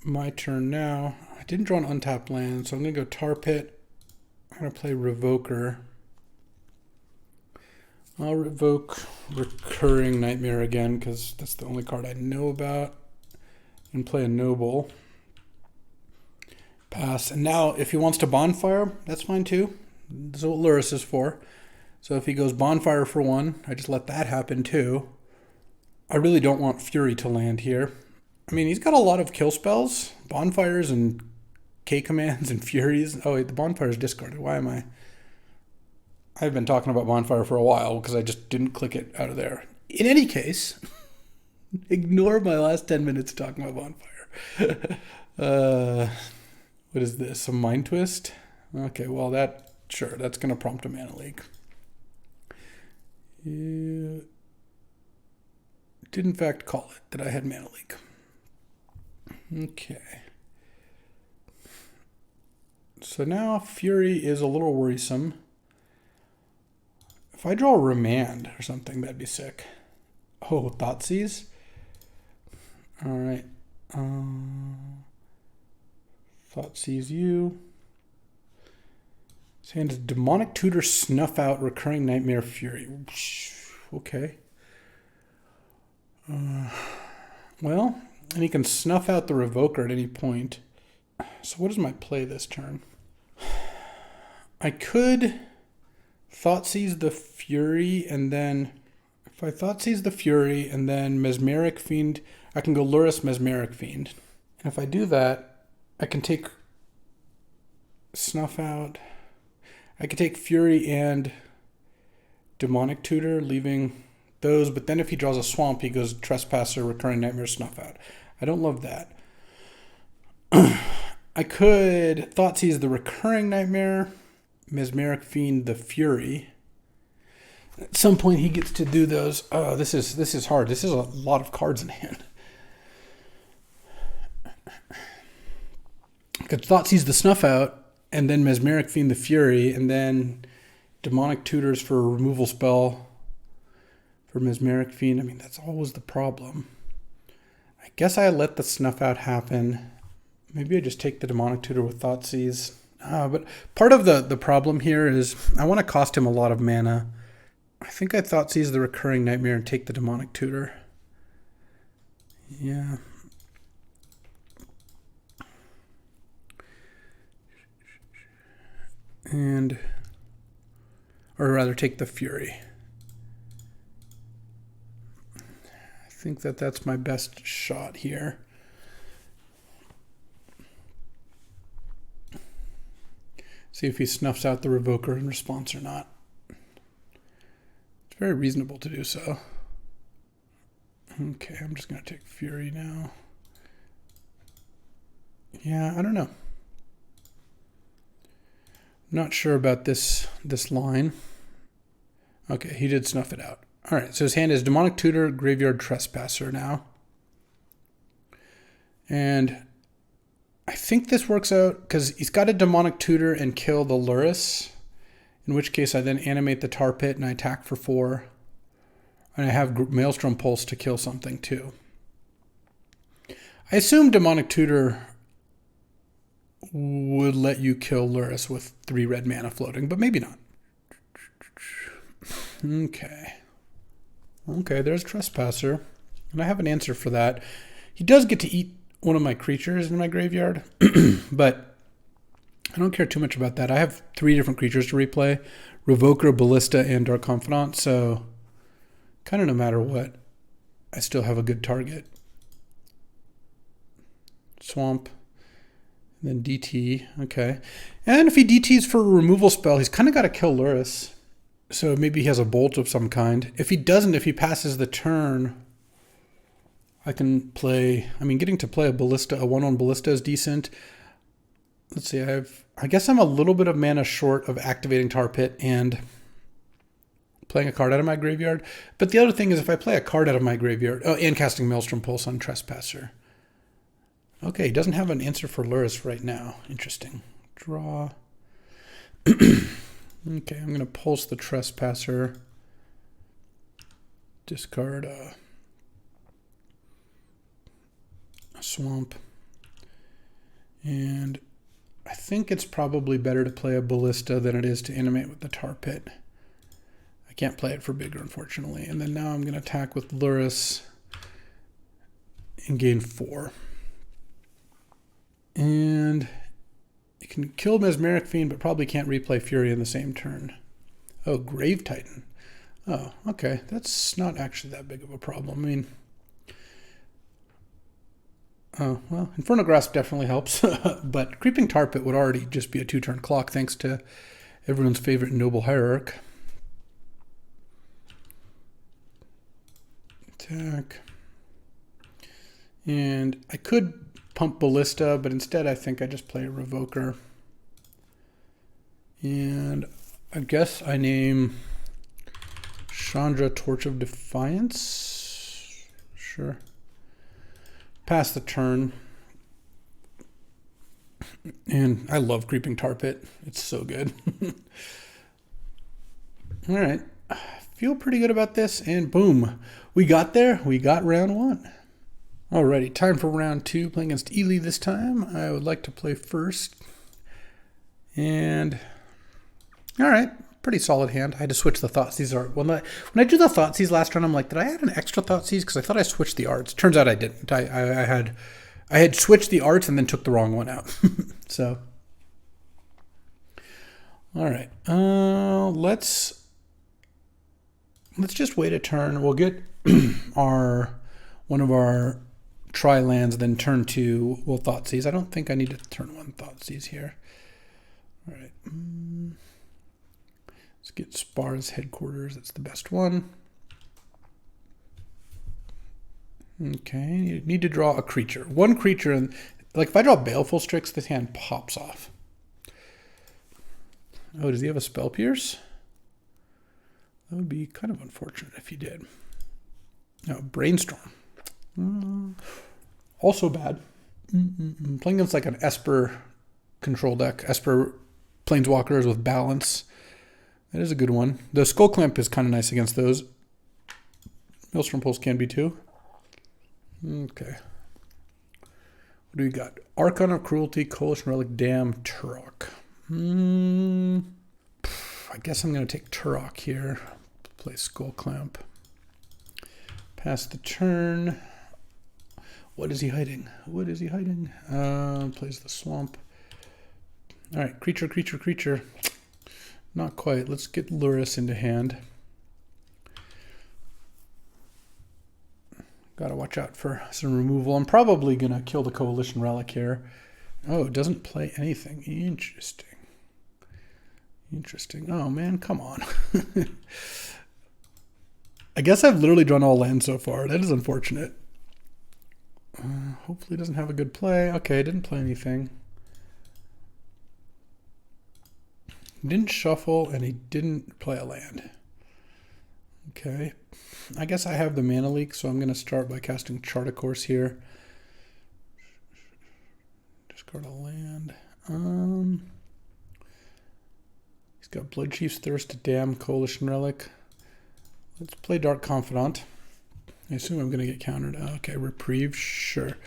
My turn now. I didn't draw an untapped land, so I'm going to go Tar Pit. I'm going to play Revoker. I'll revoke Recurring Nightmare again, because that's the only card I know about. And play a Noble. Pass. And now, if he wants to Bonfire, that's fine too. That's what Lurrus is for. So if he goes Bonfire for 1, I just let that happen too. I really don't want Fury to land here. I mean, he's got a lot of kill spells. Bonfires and K-Commands and Furies. Oh, wait, the Bonfire is discarded. Why am I... I've been talking about Bonfire for a while because I just didn't click it out of there. In any case, ignore my last 10 minutes talking about Bonfire. What is this? A Mind Twist? Okay, well, that's going to prompt a mana leak. It did in fact call it that I had mana leak. Okay. So now Fury is a little worrisome. If I draw a Remand or something, that'd be sick. Oh, Thoughtseize? Alright. Thoughtseize you. His hand is Demonic Tutor, Snuff Out, Recurring Nightmare, Fury. Okay. Well, and he can snuff out the Revoker at any point. So what is my play this turn? I could Thoughtseize the Fury, and then if I Thoughtseize the Fury and then Mesmeric Fiend, I can go Lurrus, Mesmeric Fiend. And if I do that, I can take Snuff Out. I could take Fury and Demonic Tutor, leaving those, but then if he draws a Swamp, he goes Trespasser, Recurring Nightmare, Snuff Out. I don't love that. I could Thoughtseize the Recurring Nightmare, Mesmeric Fiend the Fury. At some point he gets to do those. Oh, this is hard. This is a lot of cards in hand. I could Thoughtseize the Snuff Out, and then Mesmeric Fiend the Fury, and then Demonic Tutors for a removal spell for Mesmeric Fiend. I mean, that's always the problem. I guess I let the Snuff Out happen. Maybe I just take the Demonic Tutor with Thoughtseize. But part of the problem here is I want to cost him a lot of mana. I think I Thoughtseize the Recurring Nightmare and take the Demonic Tutor. Yeah. Or rather take the Fury. I think that's my best shot here. See if he snuffs out the Revoker in response or not. It's very reasonable to do so. Okay, I'm just going to take Fury now. Yeah, I don't know. Not sure about this line. Okay, he did snuff it out. All right, so his hand is Demonic Tutor, Graveyard Trespasser now. And I think this works out because he's got a Demonic Tutor and kill the Lurrus, in which case I then animate the Tar Pit and I attack for 4. And I have Maelstrom Pulse to kill something too. I assume Demonic Tutor would let you kill Lurrus with 3 red mana floating, but maybe not. Okay. Okay, there's Trespasser. And I have an answer for that. He does get to eat one of my creatures in my graveyard, but I don't care too much about that. I have 3 different creatures to replay. Revoker, Ballista, and Dark Confidant, so kind of no matter what, I still have a good target. Swamp. And then DT, okay. And if he DTs for a removal spell, he's kind of got to kill Lurrus. So maybe he has a bolt of some kind. If he doesn't, if he passes the turn, I can play, I mean, getting to play a Ballista, a 1/1 Ballista is decent. Let's see, I guess I'm a little bit of mana short of activating Tar Pit and playing a card out of my graveyard. But the other thing is if I play a card out of my graveyard, and casting Maelstrom Pulse on Trespasser. Okay, he doesn't have an answer for Lurrus right now. Interesting. Draw. Okay, I'm going to pulse the Trespasser. Discard a Swamp. And I think it's probably better to play a Ballista than it is to animate with the Tar Pit. I can't play it for bigger, unfortunately. And then now I'm going to attack with Lurrus and gain 4. And you can kill Mesmeric Fiend, but probably can't replay Fury in the same turn. Oh, Grave Titan. Oh, okay. That's not actually that big of a problem. I mean, oh, well, Inferno Grasp definitely helps, but Creeping Tar Pit would already just be a 2-turn clock thanks to everyone's favorite Noble Hierarch. attack. And I could pump Ballista, but instead I think I just play a Revoker. And I guess I name Chandra Torch of Defiance. Sure. Pass the turn. And I love Creeping Tar Pit. It's so good. All right. I feel pretty good about this. And boom. We got there. We got round 1. Alrighty. Time for round 2. Playing against Ely this time. I would like to play first. And all right. Pretty solid hand. I had to switch the Thoughtseize art. When I do the Thoughtseize last round, I'm like, did I add an extra Thoughtseize? Because I thought I switched the arts. Turns out I didn't. I had switched the arts and then took the wrong one out. So, all right. Let's just wait a turn. We'll get one of our try lands. Then turn 2 we'll Thoughtseize. I don't think I need to turn 1 Thoughtseize here. All right. Let's get Spar's Headquarters. That's the best one. Okay, you need to draw a creature. One creature, and like if I draw Baleful Strix, this hand pops off. Oh, does he have a Spell Pierce? That would be kind of unfortunate if he did. No, Brainstorm. Also bad. Playing against like an Esper control deck. Esper Planeswalkers with balance. That is a good one. The Skull Clamp is kind of nice against those. Maelstrom Pulse can be too. Okay. What do we got? Archon of Cruelty, Coalition Relic, Dam, Turok. I guess I'm going to take Turok here. Play Skull Clamp. Pass the turn. What is he hiding? What is he hiding? Plays the Swamp. All right, creature. Not quite. Let's get Lurrus into hand. Gotta watch out for some removal. I'm probably gonna kill the Coalition Relic here. Oh, it doesn't play anything. Interesting. Oh man, come on. I guess I've literally drawn all lands so far. That is unfortunate. Hopefully it doesn't have a good play. Okay, it didn't play anything. He didn't shuffle and he didn't play a land. Okay. I guess I have the mana leak, so I'm going to start by casting Chart a Course here. Discard a land. He's got Bloodchief's Thirst, Dam, Coalition Relic. Let's play Dark Confidant. I assume I'm going to get countered. Okay, Reprieve, sure.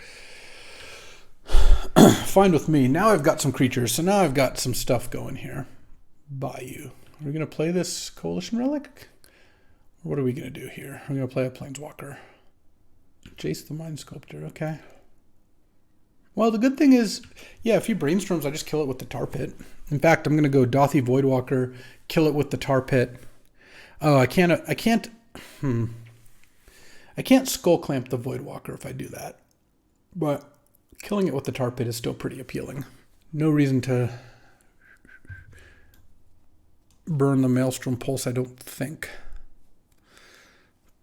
Fine with me. Now I've got some creatures, so now I've got some stuff going here. Bayou. Are we going to play this Coalition Relic? What are we going to do here? We're going to play a Planeswalker. Jace the Mind Sculptor, okay. Well, the good thing is, yeah, if he brainstorms, I just kill it with the Tar Pit. In fact, I'm going to go Dothy Voidwalker, kill it with the Tar Pit. Oh, I can't Skull Clamp the Voidwalker if I do that. But killing it with the Tar Pit is still pretty appealing. No reason to burn the Maelstrom Pulse, I don't think.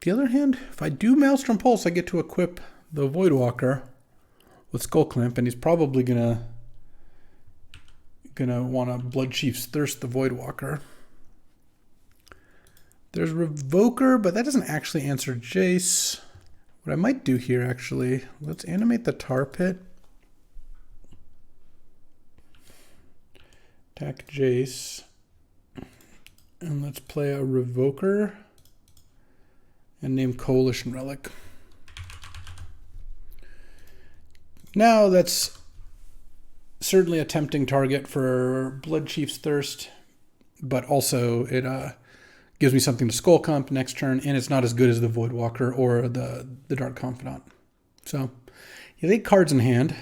The other hand, if I do Maelstrom Pulse, I get to equip the Voidwalker with Skull Clamp, and he's probably gonna want to Bloodchief's Thirst the Voidwalker. There's Revoker, but that doesn't actually answer Jace. What I might do here, actually, let's animate the Tar Pit. Attack Jace. And let's play a Revoker. And name Coalition Relic. Now that's certainly a tempting target for Bloodchief's Thirst, but also it gives me something to Skull Clamp next turn, and it's not as good as the Voidwalker or the Dark Confidant. So, he has 8 cards in hand.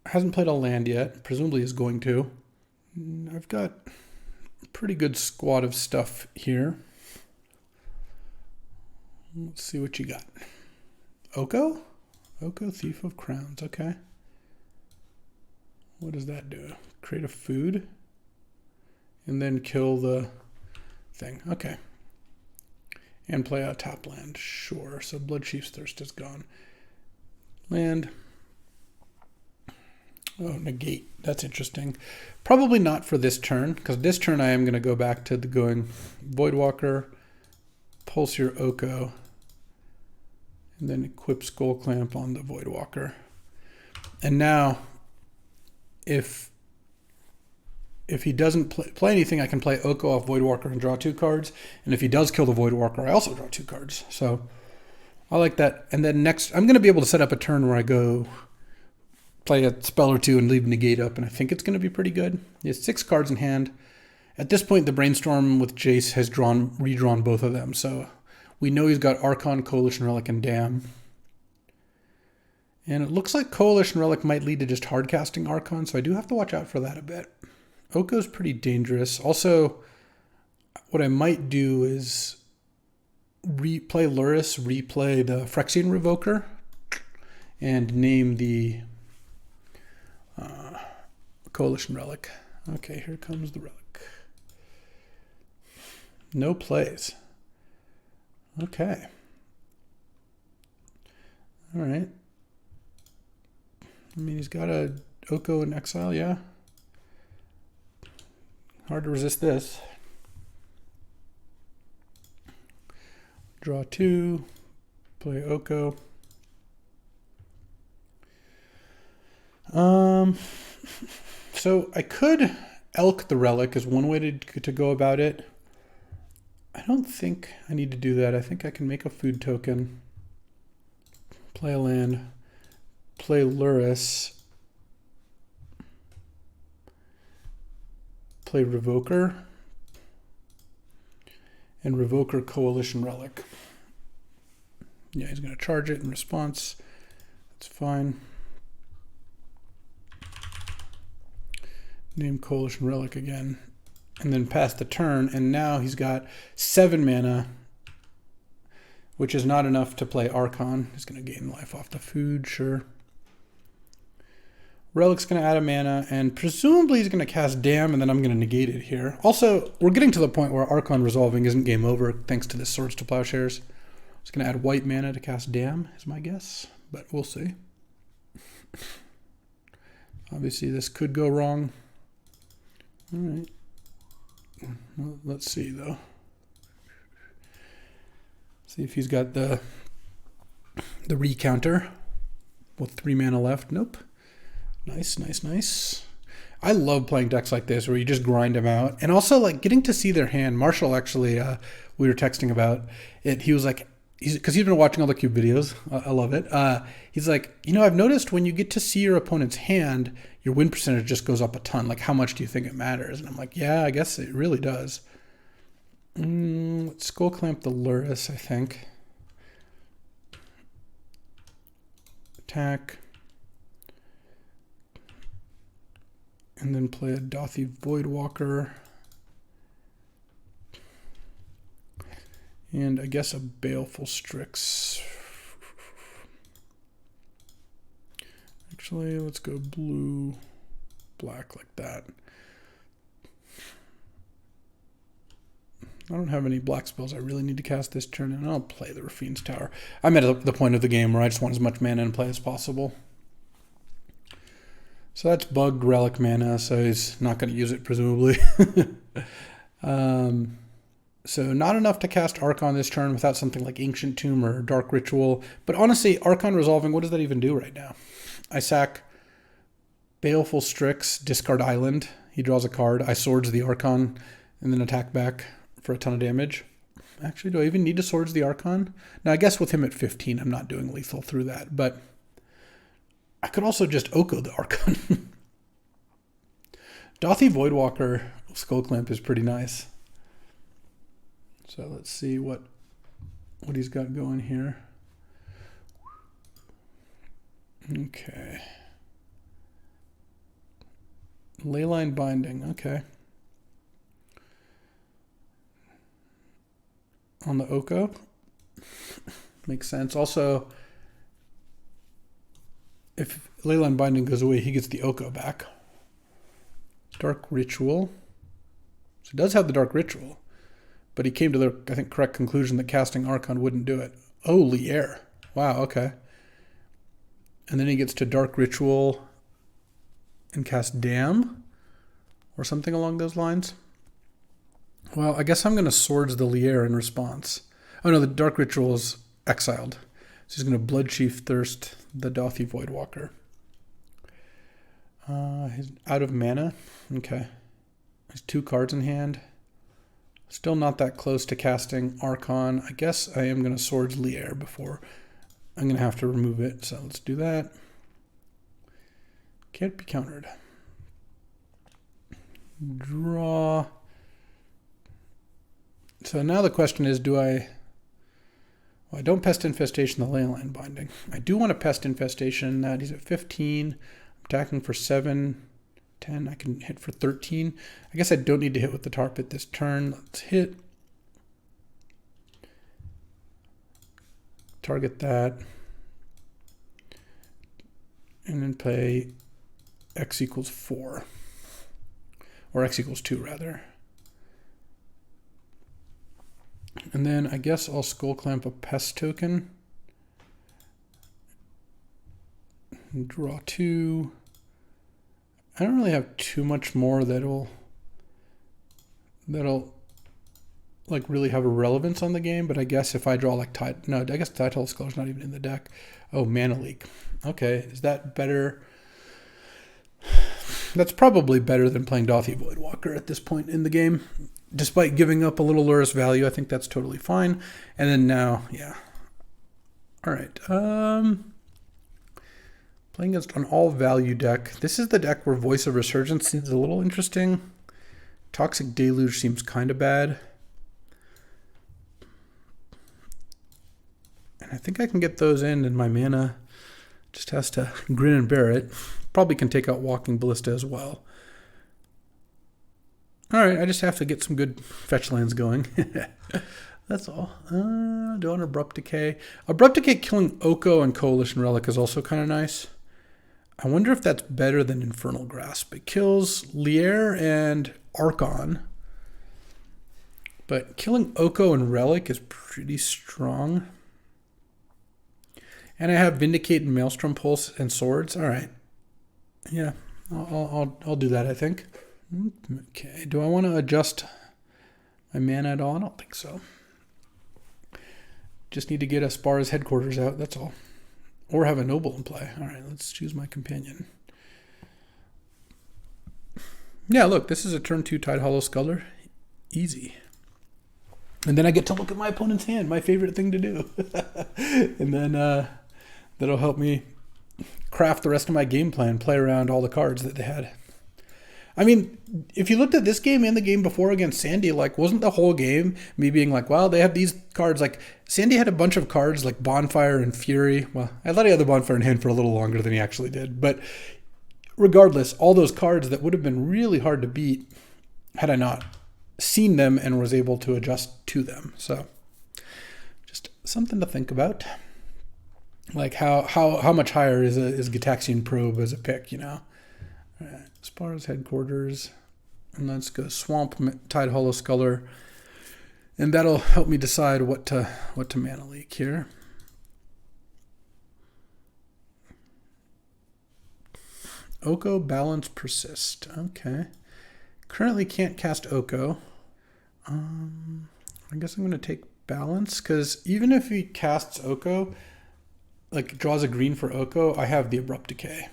Hasn't played a land yet. Presumably is going to. I've got a pretty good squad of stuff here. Let's see what you got. Oko? Oko, Thief of Crowns. Okay. What does that do? Create a food? And then kill the thing. Okay. And play a tap land. Sure. So Bloodchief's Thirst is gone. Land. Oh, negate. That's interesting. Probably not for this turn, because this turn I am going to go back to the going Voidwalker, Pulsar Oko, and then equip Skull Clamp on the Voidwalker. And now, if he doesn't play anything, I can play Oko off Voidwalker and draw 2 cards. And if he does kill the Voidwalker, I also draw 2 cards. So I like that. And then next, I'm going to be able to set up a turn where I go play a spell or 2 and leave negate up. And I think it's going to be pretty good. He has 6 cards in hand. At this point, the Brainstorm with Jace has redrawn both of them. So we know he's got Archon, Coalition Relic, and Dam. And it looks like Coalition Relic might lead to just hard casting Archon. So I do have to watch out for that a bit. Oko's pretty dangerous. Also, what I might do is replay Lurrus, replay the Phyrexian Revoker, and name the Coalition Relic. Okay, here comes the Relic. No plays. Okay. All right. I mean, he's got a Oko in exile, yeah. Hard to resist this. Draw 2, play Oko. So I could Elk the Relic is one way to go about it. I don't think I need to do that. I think I can make a food token, play a land, play Lurrus, play Revoker, and Revoker Coalition Relic. Yeah, he's going to charge it in response. That's fine. Name Coalition Relic again. And then pass the turn, and now he's got 7 mana, which is not enough to play Archon. He's going to gain life off the food, sure. Relic's going to add a mana, and presumably he's going to cast Dam, and then I'm going to negate it here. Also, we're getting to the point where Archon resolving isn't game over, thanks to this Swords to Plowshares. He's going to add white mana to cast Dam, is my guess, but we'll see. Obviously, this could go wrong. All right. Well, let's see, though. See if he's got the recounter with 3 mana left. Nope. Nice, nice, nice. I love playing decks like this where you just grind them out. And also, like, getting to see their hand. Marshall, actually, we were texting about it. He was like, because he's been watching all the Cube videos. I love it. He's like, you know, I've noticed when you get to see your opponent's hand, your win percentage just goes up a ton. Like, how much do you think it matters? And I'm like, yeah, I guess it really does. Let's Skull Clamp the Lurrus, I think. Attack. And then play a Dothy Voidwalker. And I guess a Baleful Strix. Actually, let's go blue, black like that. I don't have any black spells I really need to cast this turn, and I'll play the Raffine's Tower. I'm at the point of the game where I just want as much mana in play as possible. So that's bugged Relic mana, so he's not going to use it, presumably. So not enough to cast Archon this turn without something like Ancient Tomb or Dark Ritual. But honestly, Archon resolving, what does that even do right now? I sack Baleful Strix, discard Island. He draws a card. I Swords the Archon, and then attack back for a ton of damage. Actually, do I even need to Swords the Archon? Now, I guess with him at 15, I'm not doing lethal through that. But I could also just Oko the Archon. Dothy Voidwalker Skull Clamp is pretty nice. So let's see what he's got going here. Okay. Leyline Binding, okay. On the Oko. Makes sense. Also, if Leyline Binding goes away, he gets the Oko back. Dark Ritual. So it does have the Dark Ritual. But he came to the, I think, correct conclusion that casting Archon wouldn't do it. Oh, Lier. Wow, okay. And then he gets to Dark Ritual and cast Dam or something along those lines. Well, I guess I'm going to Swords the Lier in response. Oh, no, the Dark Ritual is exiled. So he's going to Bloodchief Thirst the Dauthi Voidwalker. He's out of mana. Okay. There's 2 cards in hand. Still not that close to casting Archon. I guess I am going to Swords Lier before I'm going to have to remove it. So let's do that. Can't be countered. Draw. So now the question is, do I... Well, I don't Pest Infestation the Leyline Binding. I do want to Pest Infestation that. He's at 15. I'm attacking for 7. 10. I can hit for 13. I guess I don't need to hit with the Tar Pit this turn. Let's hit. Target that. And then play X equals 4. Or X equals 2, rather. And then I guess I'll Skull Clamp a Pest token. And draw 2. I don't really have too much more that'll like really have a relevance on the game, but I guess if I draw like I guess Tidal Skull's not even in the deck. Oh, Mana Leak. Okay, is that better? That's probably better than playing Dauthi Voidwalker at this point in the game. Despite giving up a little Lurrus value, I think that's totally fine. And then now, yeah. All right. Playing against an all-value deck. This is the deck where Voice of Resurgence seems a little interesting. Toxic Deluge seems kind of bad. And I think I can get those in, and my mana just has to grin and bear it. Probably can take out Walking Ballista as well. All right, I just have to get some good fetch lands going. That's all. Do I want Abrupt Decay? Abrupt Decay killing Oko and Coalition Relic is also kind of nice. I wonder if that's better than Infernal Grasp. It kills Lier and Archon. But killing Oko and Relic is pretty strong. And I have Vindicate and Maelstrom Pulse and Swords. All right. Yeah, I'll do that, I think. Okay, do I want to adjust my mana at all? I don't think so. Just need to get Aspar's Headquarters out, that's all. Or have a Noble in play. All right, let's choose my companion. Yeah, look, this is a turn 2 Tide Hollow Sculler. Easy. And then I get to look at my opponent's hand, my favorite thing to do. And then that'll help me craft the rest of my game plan, play around all the cards that they had. I mean, if you looked at this game and the game before against Sandy, like, wasn't the whole game me being like, well, they have these cards. Like, Sandy had a bunch of cards like Bonfire and Fury. Well, I thought he had the Bonfire in hand for a little longer than he actually did. But regardless, all those cards that would have been really hard to beat had I not seen them and was able to adjust to them. So just something to think about. Like how much higher is Gitaxian Probe as a pick, you know? All right, Aspar's Headquarters. And let's go Swamp Tide Hollow Sculler. And that'll help me decide what to mana leak here. Oko, Balance, Persist. Okay. Currently can't cast Oko. I guess I'm going to take Balance, because even if he casts Oko, like draws a green for Oko, I have the Abrupt Decay.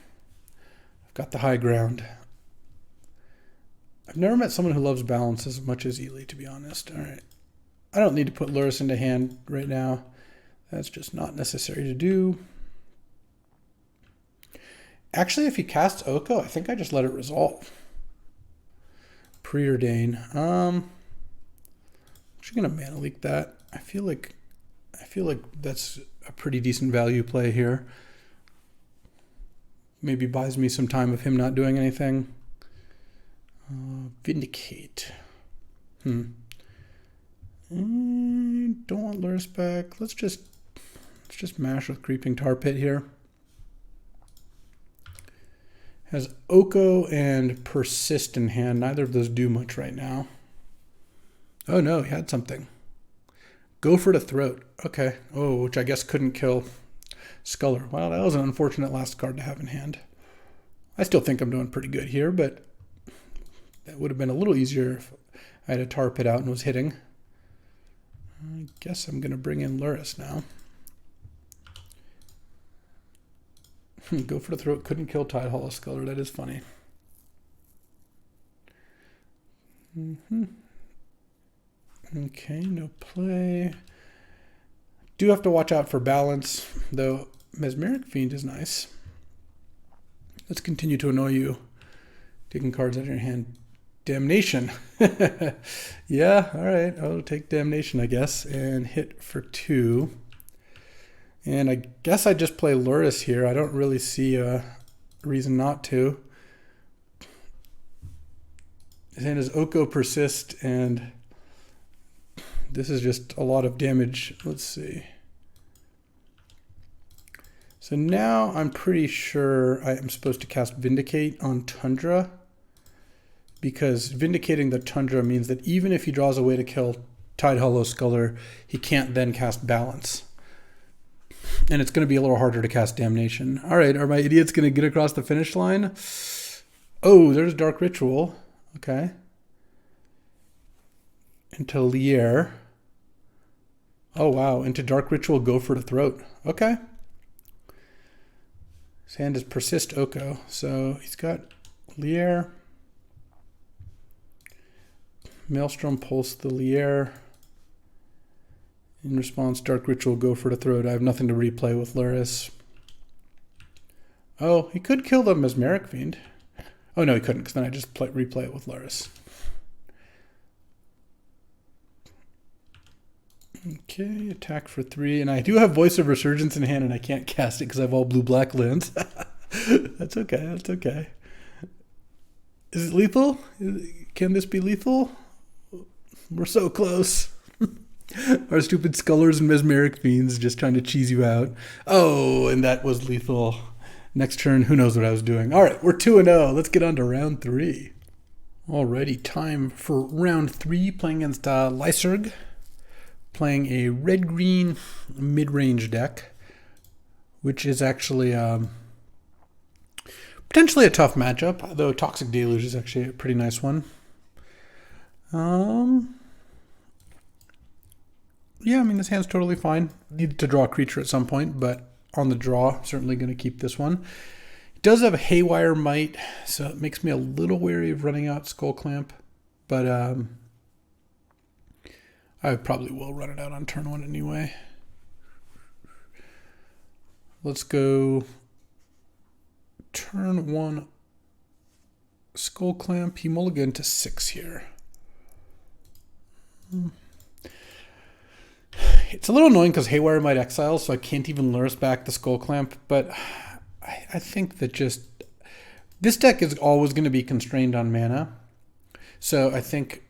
I've got the high ground. I've never met someone who loves Balance as much as Ely, to be honest. All right. I don't need to put Lurrus into hand right now. That's just not necessary to do. Actually, if he casts Oko, I think I just let it resolve. Preordain. I'm actually gonna mana leak that. I feel like that's a pretty decent value play here. Maybe buys me some time of him not doing anything. Vindicate. Don't want Lurrus back. Let's just mash with Creeping Tar Pit here. Has Oko and Persist in hand. Neither of those do much right now. Oh no, he had something. Go for the throat. Okay. Oh, which I guess couldn't kill Sculler. Well, that was an unfortunate last card to have in hand. I still think I'm doing pretty good here, but that would have been a little easier if I had a tar pit out and was hitting. I guess I'm going to bring in Lurrus now. Go for the throat. Couldn't kill Tide Hollow Sculler. That is funny. Okay, no play. Do have to watch out for balance, though Mesmeric Fiend is nice. Let's continue to annoy you. Taking cards out of your hand. Damnation. Yeah, all right. I'll take Damnation, I guess, and hit for 2. And I guess I just play Lurrus here. I don't really see a reason not to. His hand is Oko Persist, and this is just a lot of damage. Let's see. So now I'm pretty sure I am supposed to cast Vindicate on Tundra, because vindicating the Tundra means that even if he draws a way to kill Tide Hollow Sculler, he can't then cast Balance. And it's going to be a little harder to cast Damnation. All right, are my idiots going to get across the finish line? Oh, there's Dark Ritual. Okay. Into Lier. Oh, wow. Into Dark Ritual, go for the throat. Okay. His hand is Persist Oko. So he's got Lier. Maelstrom, Pulse the Lier. In response, Dark Ritual, go for the throat. I have nothing to replay with Lurrus. Oh, he could kill the Mesmeric Fiend. Oh, no, he couldn't, because then I just replay it with Lurrus. Okay, attack for 3. And I do have Voice of Resurgence in hand, and I can't cast it because I have all blue-black lands. That's okay, that's okay. Is it lethal? Can this be lethal? We're so close. Our stupid Scullers and Mesmeric Fiends just trying to cheese you out. Oh, and that was lethal. Next turn, who knows what I was doing. All right, we're 2-0. Let's get on to round 3. Alrighty, time for round 3, playing against Lyserg. Playing a red-green mid-range deck, which is actually potentially a tough matchup, though Toxic Deluge is actually a pretty nice one. Yeah, I mean, this hand's totally fine. Needed to draw a creature at some point, but on the draw, certainly going to keep this one. It does have a Haywire Might, so it makes me a little wary of running out Skull Clamp, but I probably will run it out on turn 1 anyway. Let's go turn 1 Skull Clamp. He mulligan to 6 here. It's a little annoying because Haywire Might exile, so I can't even Lurrus back the Skull Clamp, but I think that just this deck is always going to be constrained on mana, so I think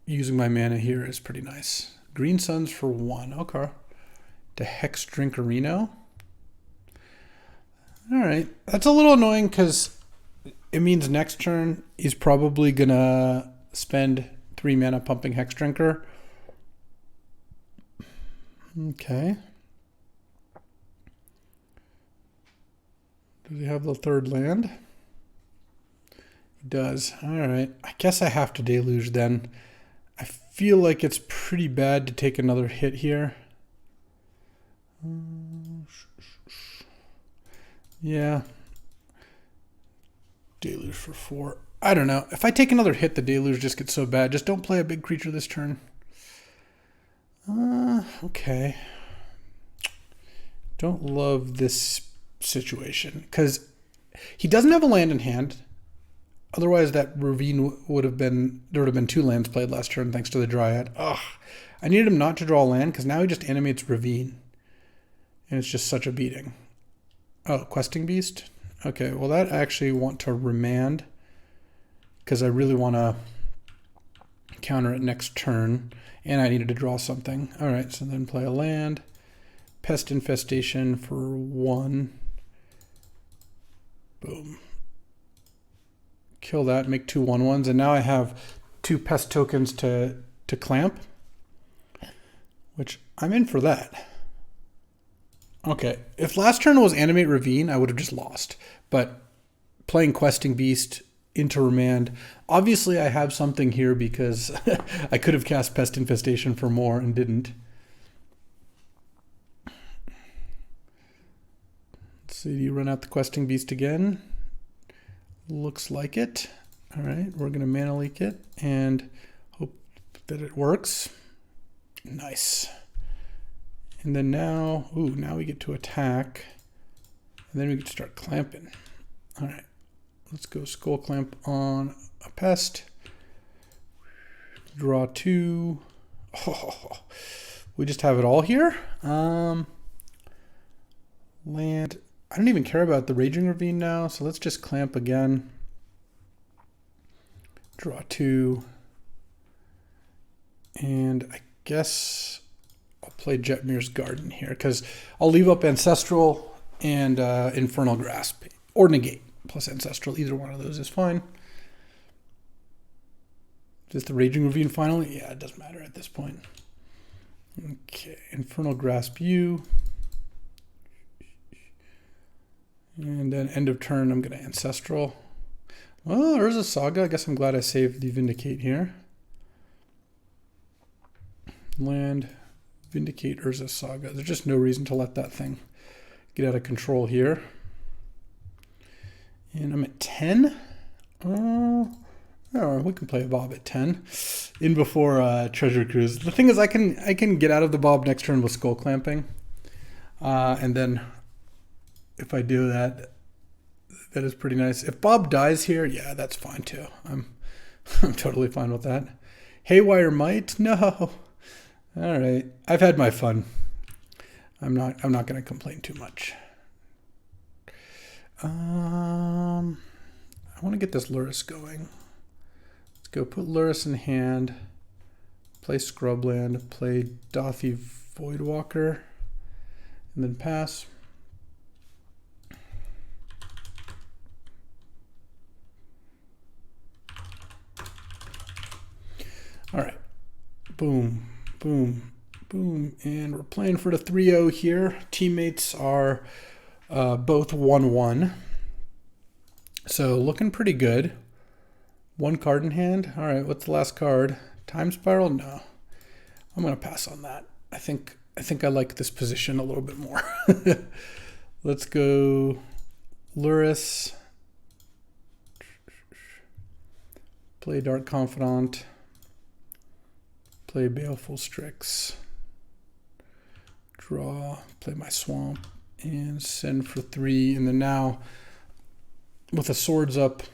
using my mana here is pretty nice. Green Suns for 1. Okay. To Hex Drinkerino. Alright. That's a little annoying because it means next turn he's probably going to spend 3 mana pumping Hex Drinker. Okay. Does he have the 3rd land? He does. Alright. I guess I have to Deluge then. I feel like it's pretty bad to take another hit here. Yeah. Deluge for 4. I don't know. If I take another hit, the Deluge just gets so bad. Just don't play a big creature this turn. Okay. Don't love this situation because he doesn't have a land in hand. Otherwise, that Ravine would have been, there would have been 2 lands played last turn thanks to the Dryad. Ugh. I needed him not to draw a land because now he just animates Ravine. And it's just such a beating. Oh, Questing Beast? Okay, well that I actually want to remand because I really want to counter it next turn. And I needed to draw something. All right, so then play a land. Pest Infestation for 1. Boom. Kill that, make 2 1/1s, and now I have 2 pest tokens to to clamp, which I'm in for that. Okay, if last turn was Animate Ravine, I would have just lost. But playing Questing Beast into Remand, obviously I have something here because I could have cast Pest Infestation for more and didn't. Let's see, do you run out the Questing Beast again? Looks like it. All right, we're going to Mana Leak it and hope that it works. Nice. And then now, now we get to attack. And then we get to start clamping. All right, let's go Skull Clamp on a Pest. Draw 2. Oh, we just have it all here. Land. I don't even care about the Raging Ravine now, so let's just clamp again. Draw 2. And I guess I'll play Jetmir's Garden here because I'll leave up Ancestral and Infernal Grasp or Negate plus Ancestral. Either one of those is fine. Is the Raging Ravine finally? Yeah, it doesn't matter at this point. Okay, Infernal Grasp you. And then end of turn, I'm going to Ancestral. Well, there's a Saga. I guess I'm glad I saved the Vindicate here. Land, Vindicate, Urza Saga. There's just no reason to let that thing get out of control here. And I'm at 10. Oh, we can play a Bob at 10. In before Treasure Cruise. The thing is, I can get out of the Bob next turn with Skull Clamping. And then if I do that, that is pretty nice. If Bob dies here, yeah, that's fine too. I'm totally fine with that. Haywire Might? No. All right, I've had my fun. I'm not going to complain too much. I want to get this Lurrus going. Let's go put Lurrus in hand. Play Scrubland. Play Dothy Voidwalker, and then pass. All right, boom. Boom, boom, and we're playing for the 3-0 here. Teammates are both 1-1. So looking pretty good. One card in hand. All right, what's the last card? Time Spiral? No. I'm going to pass on that. I think I like this position a little bit more. Let's go Lurrus. Play Dark Confidant. Play Baleful Strix. Draw, play my Swamp, and send for 3. And then now, with the swords up,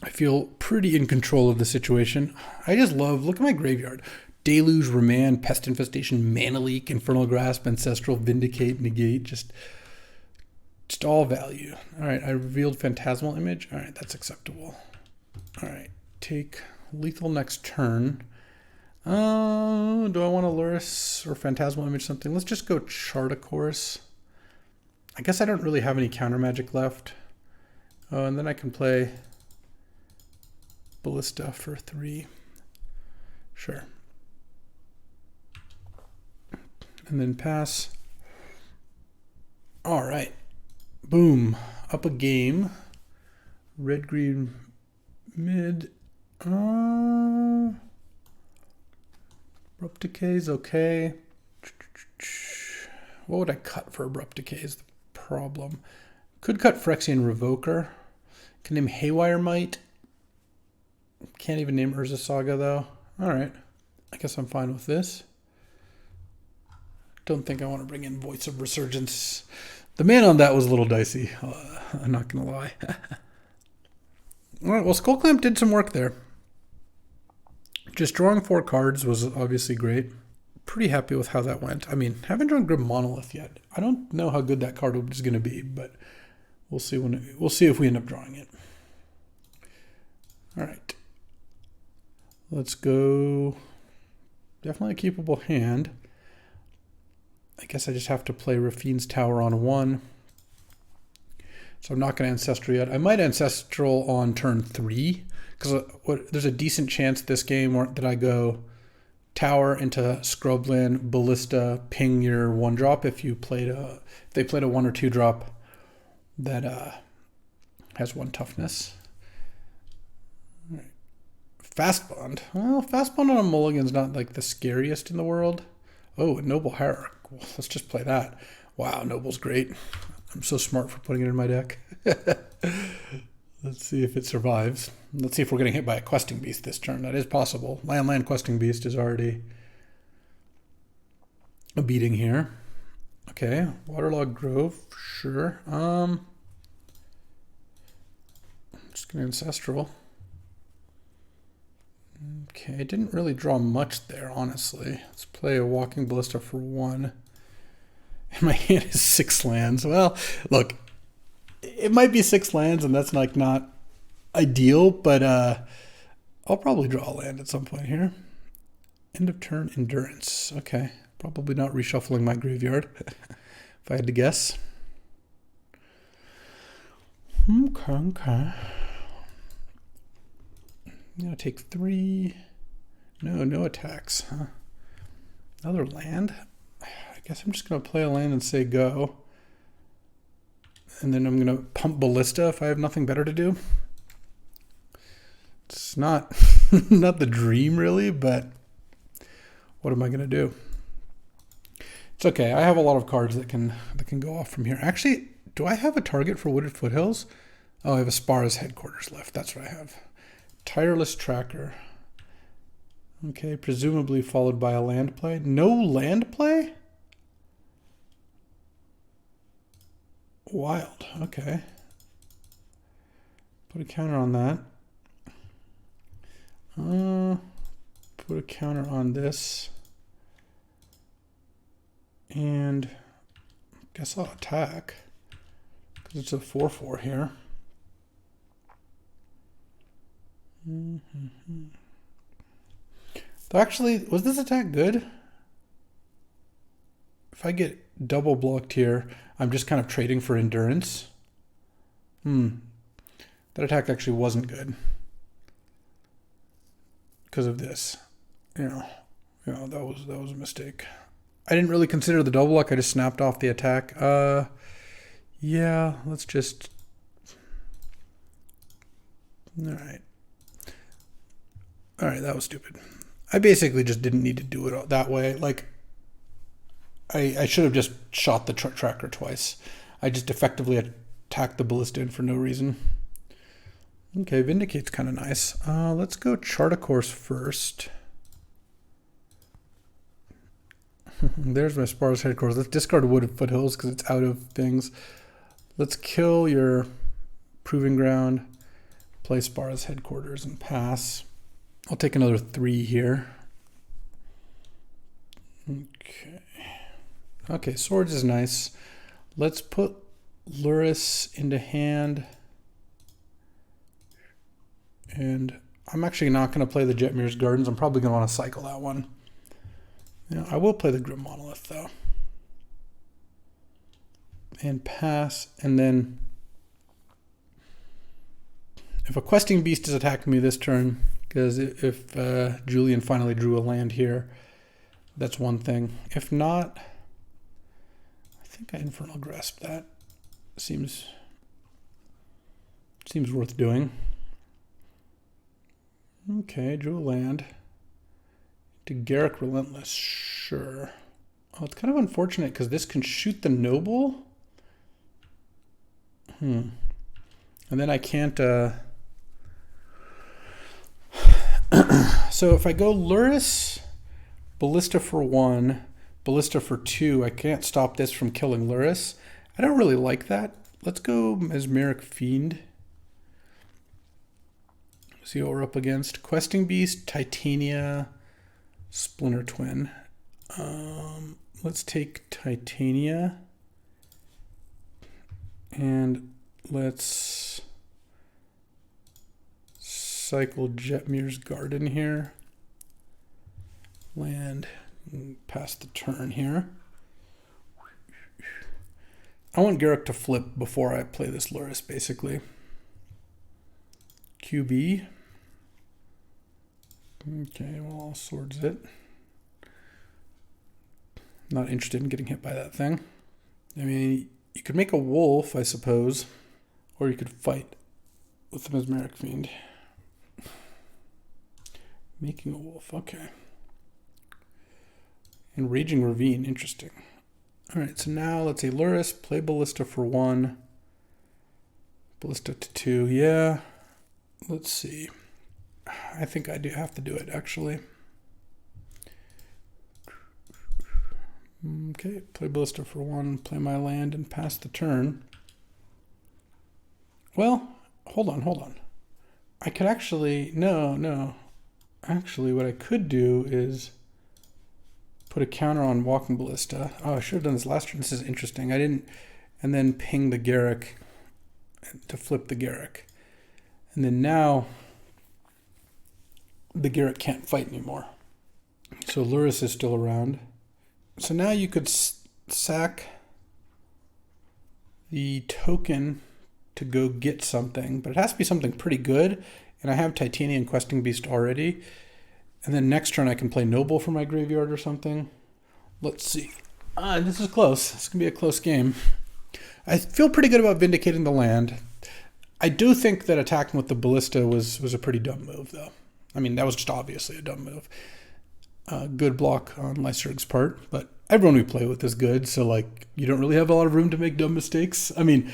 I feel pretty in control of the situation. I just love, look at my graveyard. Deluge, Remand, Pest Infestation, Mana Leak, Infernal Grasp, Ancestral, Vindicate, Negate, just all value. All right, I revealed Phantasmal Image. All right, that's acceptable. All right, take lethal next turn. Do I want to Lurrus or Phantasmal Image something? Let's just go Chart a Course. I guess I don't really have any counter magic left. Oh, and then I can play Ballista for 3. Sure. And then pass. All right. Boom. Up a game. Red, green, mid. Abrupt Decay is okay. What would I cut for Abrupt Decay is the problem. Could cut Phyrexian Revoker. Can name Haywire Might. Can't even name Urza Saga though. Alright. I guess I'm fine with this. Don't think I want to bring in Voice of Resurgence. The man on that was a little dicey. I'm not going to lie. Alright, well Skull Clamp did some work there. Just drawing 4 cards was obviously great. Pretty happy with how that went. I mean, haven't drawn Grim Monolith yet. I don't know how good that card is going to be, but we'll see we'll see if we end up drawing it. All right. Let's go. Definitely a keepable hand. I guess I just have to play Rafine's Tower on 1. So I'm not going to Ancestral yet. I might Ancestral on turn 3. because there's a decent chance this game that I go tower into scrubland, ballista, ping your 1-drop if they played a 1 or 2 drop that has 1 toughness. Fast bond. Well, fast bond on a mulligan's not like the scariest in the world. Oh, Noble Hierarch. Well, let's just play that. Wow, Noble's great. I'm so smart for putting it in my deck. Let's see if it survives. Let's see if we're getting hit by a questing beast this turn. That is possible. Land questing beast is already a beating here. Okay, Waterlogged Grove, sure. Just gonna Ancestral. Okay, I didn't really draw much there, honestly. Let's play a Walking Ballista for 1. And my hand is 6 lands. Well, look, it might be 6 lands, and that's like not ideal, but I'll probably draw a land at some point here. End of turn Endurance. Okay, probably not reshuffling my graveyard, if I had to guess. Okay. I'm gonna take 3. No attacks, huh? Another land? I guess I'm just gonna play a land and say go. And then I'm gonna pump Ballista if I have nothing better to do. It's not not the dream really, but what am I gonna do? It's okay. I have a lot of cards that can go off from here. Actually, do I have a target for Wooded Foothills? Oh, I have Aspara's Headquarters left. That's what I have. Tireless Tracker. Okay, presumably followed by a land play. No land play? Wild. Okay. Put a counter on that. Put a counter on this. And I guess I'll attack. Because it's a 4/4 here. Actually, was this attack good? If I get double blocked here, I'm just kind of trading for endurance. That attack actually wasn't good. Because of this. You know, that was a mistake. I didn't really consider the double block, I just snapped off the attack. Yeah, let's just... Alright, that was stupid. I basically just didn't need to do it that way. Like, I should have just shot the tracker twice. I just effectively attacked the Ballista for no reason. Okay, Vindicate's kind of nice. Let's go Chart a Course first. There's my Aspara's Headquarters. Let's discard Wooded Foothills because it's out of things. Let's kill your Proving Ground, play Aspara's Headquarters, and pass. I'll take another 3 here. Okay, Swords is nice. Let's put Lurrus into hand. And I'm actually not going to play the Jetmir's Gardens. I'm probably going to want to cycle that one. Yeah, I will play the Grim Monolith, though. And pass. And then if a Questing Beast is attacking me this turn, because if Julian finally drew a land here, that's one thing. If not, I think I Infernal Grasp that. Seems worth doing. Okay, drew a land. To Garrick Relentless, sure. Oh, it's kind of unfortunate because this can shoot the Noble. And then I can't... So if I go Lurrus, Ballista for 1, Ballista for 2, I can't stop this from killing Lurrus. I don't really like that. Let's go Mesmeric Fiend. See what we're up against. Questing Beast, Titania, Splinter Twin. Let's take Titania. And let's cycle Jetmir's Garden here. Land, pass the turn here. I want Garrick to flip before I play this Lurrus, basically. QB. Okay, well, I'll swords it. Not interested in getting hit by that thing. I mean, you could make a wolf, I suppose, or you could fight with the Mesmeric Fiend. Making a wolf, okay. And Raging Ravine, interesting. All right, so now let's say Lurrus, play Ballista for 1. Ballista to 2, yeah. Let's see. I think I do have to do it, actually. Okay, play Ballista for 1, play my land, and pass the turn. Well, hold on. I could actually, no. Actually, what I could do is put a counter on Walking Ballista. Oh, I should have done this last turn. This is interesting. I didn't, and then ping the Garruk to flip the Garruk. And then now the Garruk can't fight anymore. So Lurrus is still around. So now you could sack the token to go get something, but it has to be something pretty good. And I have Titanian Questing Beast already. And then next turn I can play Noble for my graveyard or something. Let's see. This is close. This is going to be a close game. I feel pretty good about vindicating the land. I do think that attacking with the Ballista was a pretty dumb move, though. I mean, that was just obviously a dumb move. Good block on Lyserg's part, but everyone we play with is good, so like you don't really have a lot of room to make dumb mistakes. I mean,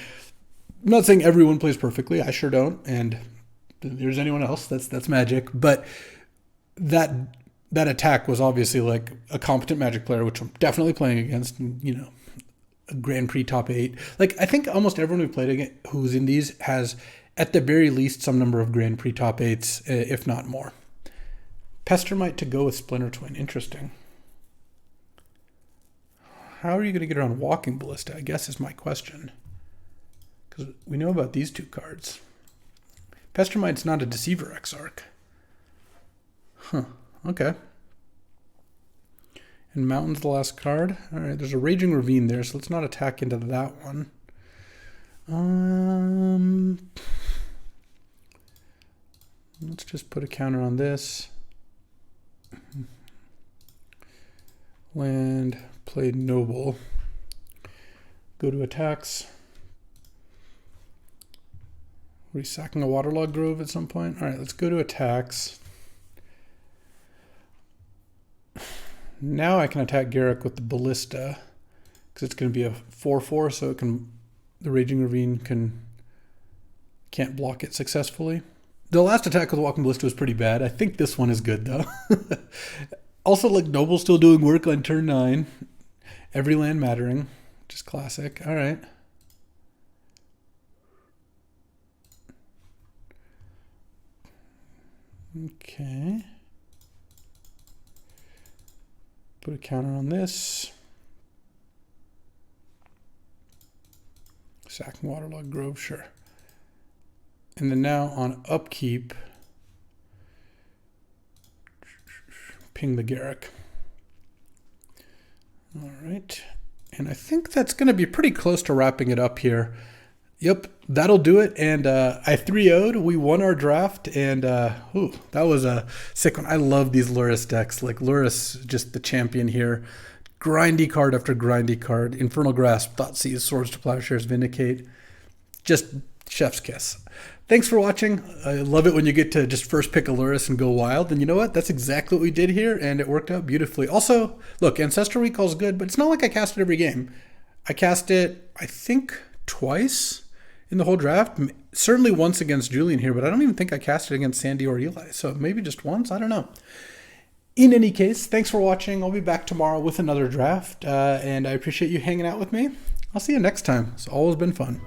I'm not saying everyone plays perfectly. I sure don't, and if there's anyone else, that's Magic. But that attack was obviously like a competent Magic player, which I'm definitely playing against. You know, a Grand Prix top 8. Like I think almost everyone we played against who's in these has at the very least some number of Grand Prix top 8s, if not more. Pestermite to go with Splinter Twin. Interesting. How are you going to get around Walking Ballista, I guess is my question. Because we know about these 2 cards. Pestermite's not a Deceiver Exarch. Huh, okay. And Mountain's the last card. All right, there's a Raging Ravine there, so let's not attack into that one. Let's just put a counter on this. Land, played Noble. Go to attacks. Are we sacking a Waterlogged Grove at some point? All right, let's go to attacks. Now I can attack Garruk with the Ballista because it's going to be a 4/4, so it can, the Raging Ravine can't block it successfully. The last attack with Walking Ballista was pretty bad. I think this one is good though. Also, like Noble's still doing work on turn 9. Every land mattering, just classic. All right. Okay. Put a counter on this. Sacking Waterlogged Grove, sure. And then now on upkeep, ping the Garruk. All right. And I think that's going to be pretty close to wrapping it up here. Yep, that'll do it. And I 3-0'd. We won our draft. And that was a sick one. I love these Lurrus decks. Like Lurrus, just the champion here. Grindy card after grindy card. Infernal Grasp, Thoughtseize, Swords to Plowshares, Vindicate. Just chef's kiss. Thanks for watching. I love it when you get to just first pick a Lurrus and go wild. And you know what? That's exactly what we did here, and it worked out beautifully. Also, look, Ancestral Recall is good, but it's not like I cast it every game. I cast it, I think, twice in the whole draft. Certainly once against Julian here, but I don't even think I cast it against Sandy or Eli. So maybe just once. I don't know. In any case, thanks for watching. I'll be back tomorrow with another draft, and I appreciate you hanging out with me. I'll see you next time. It's always been fun.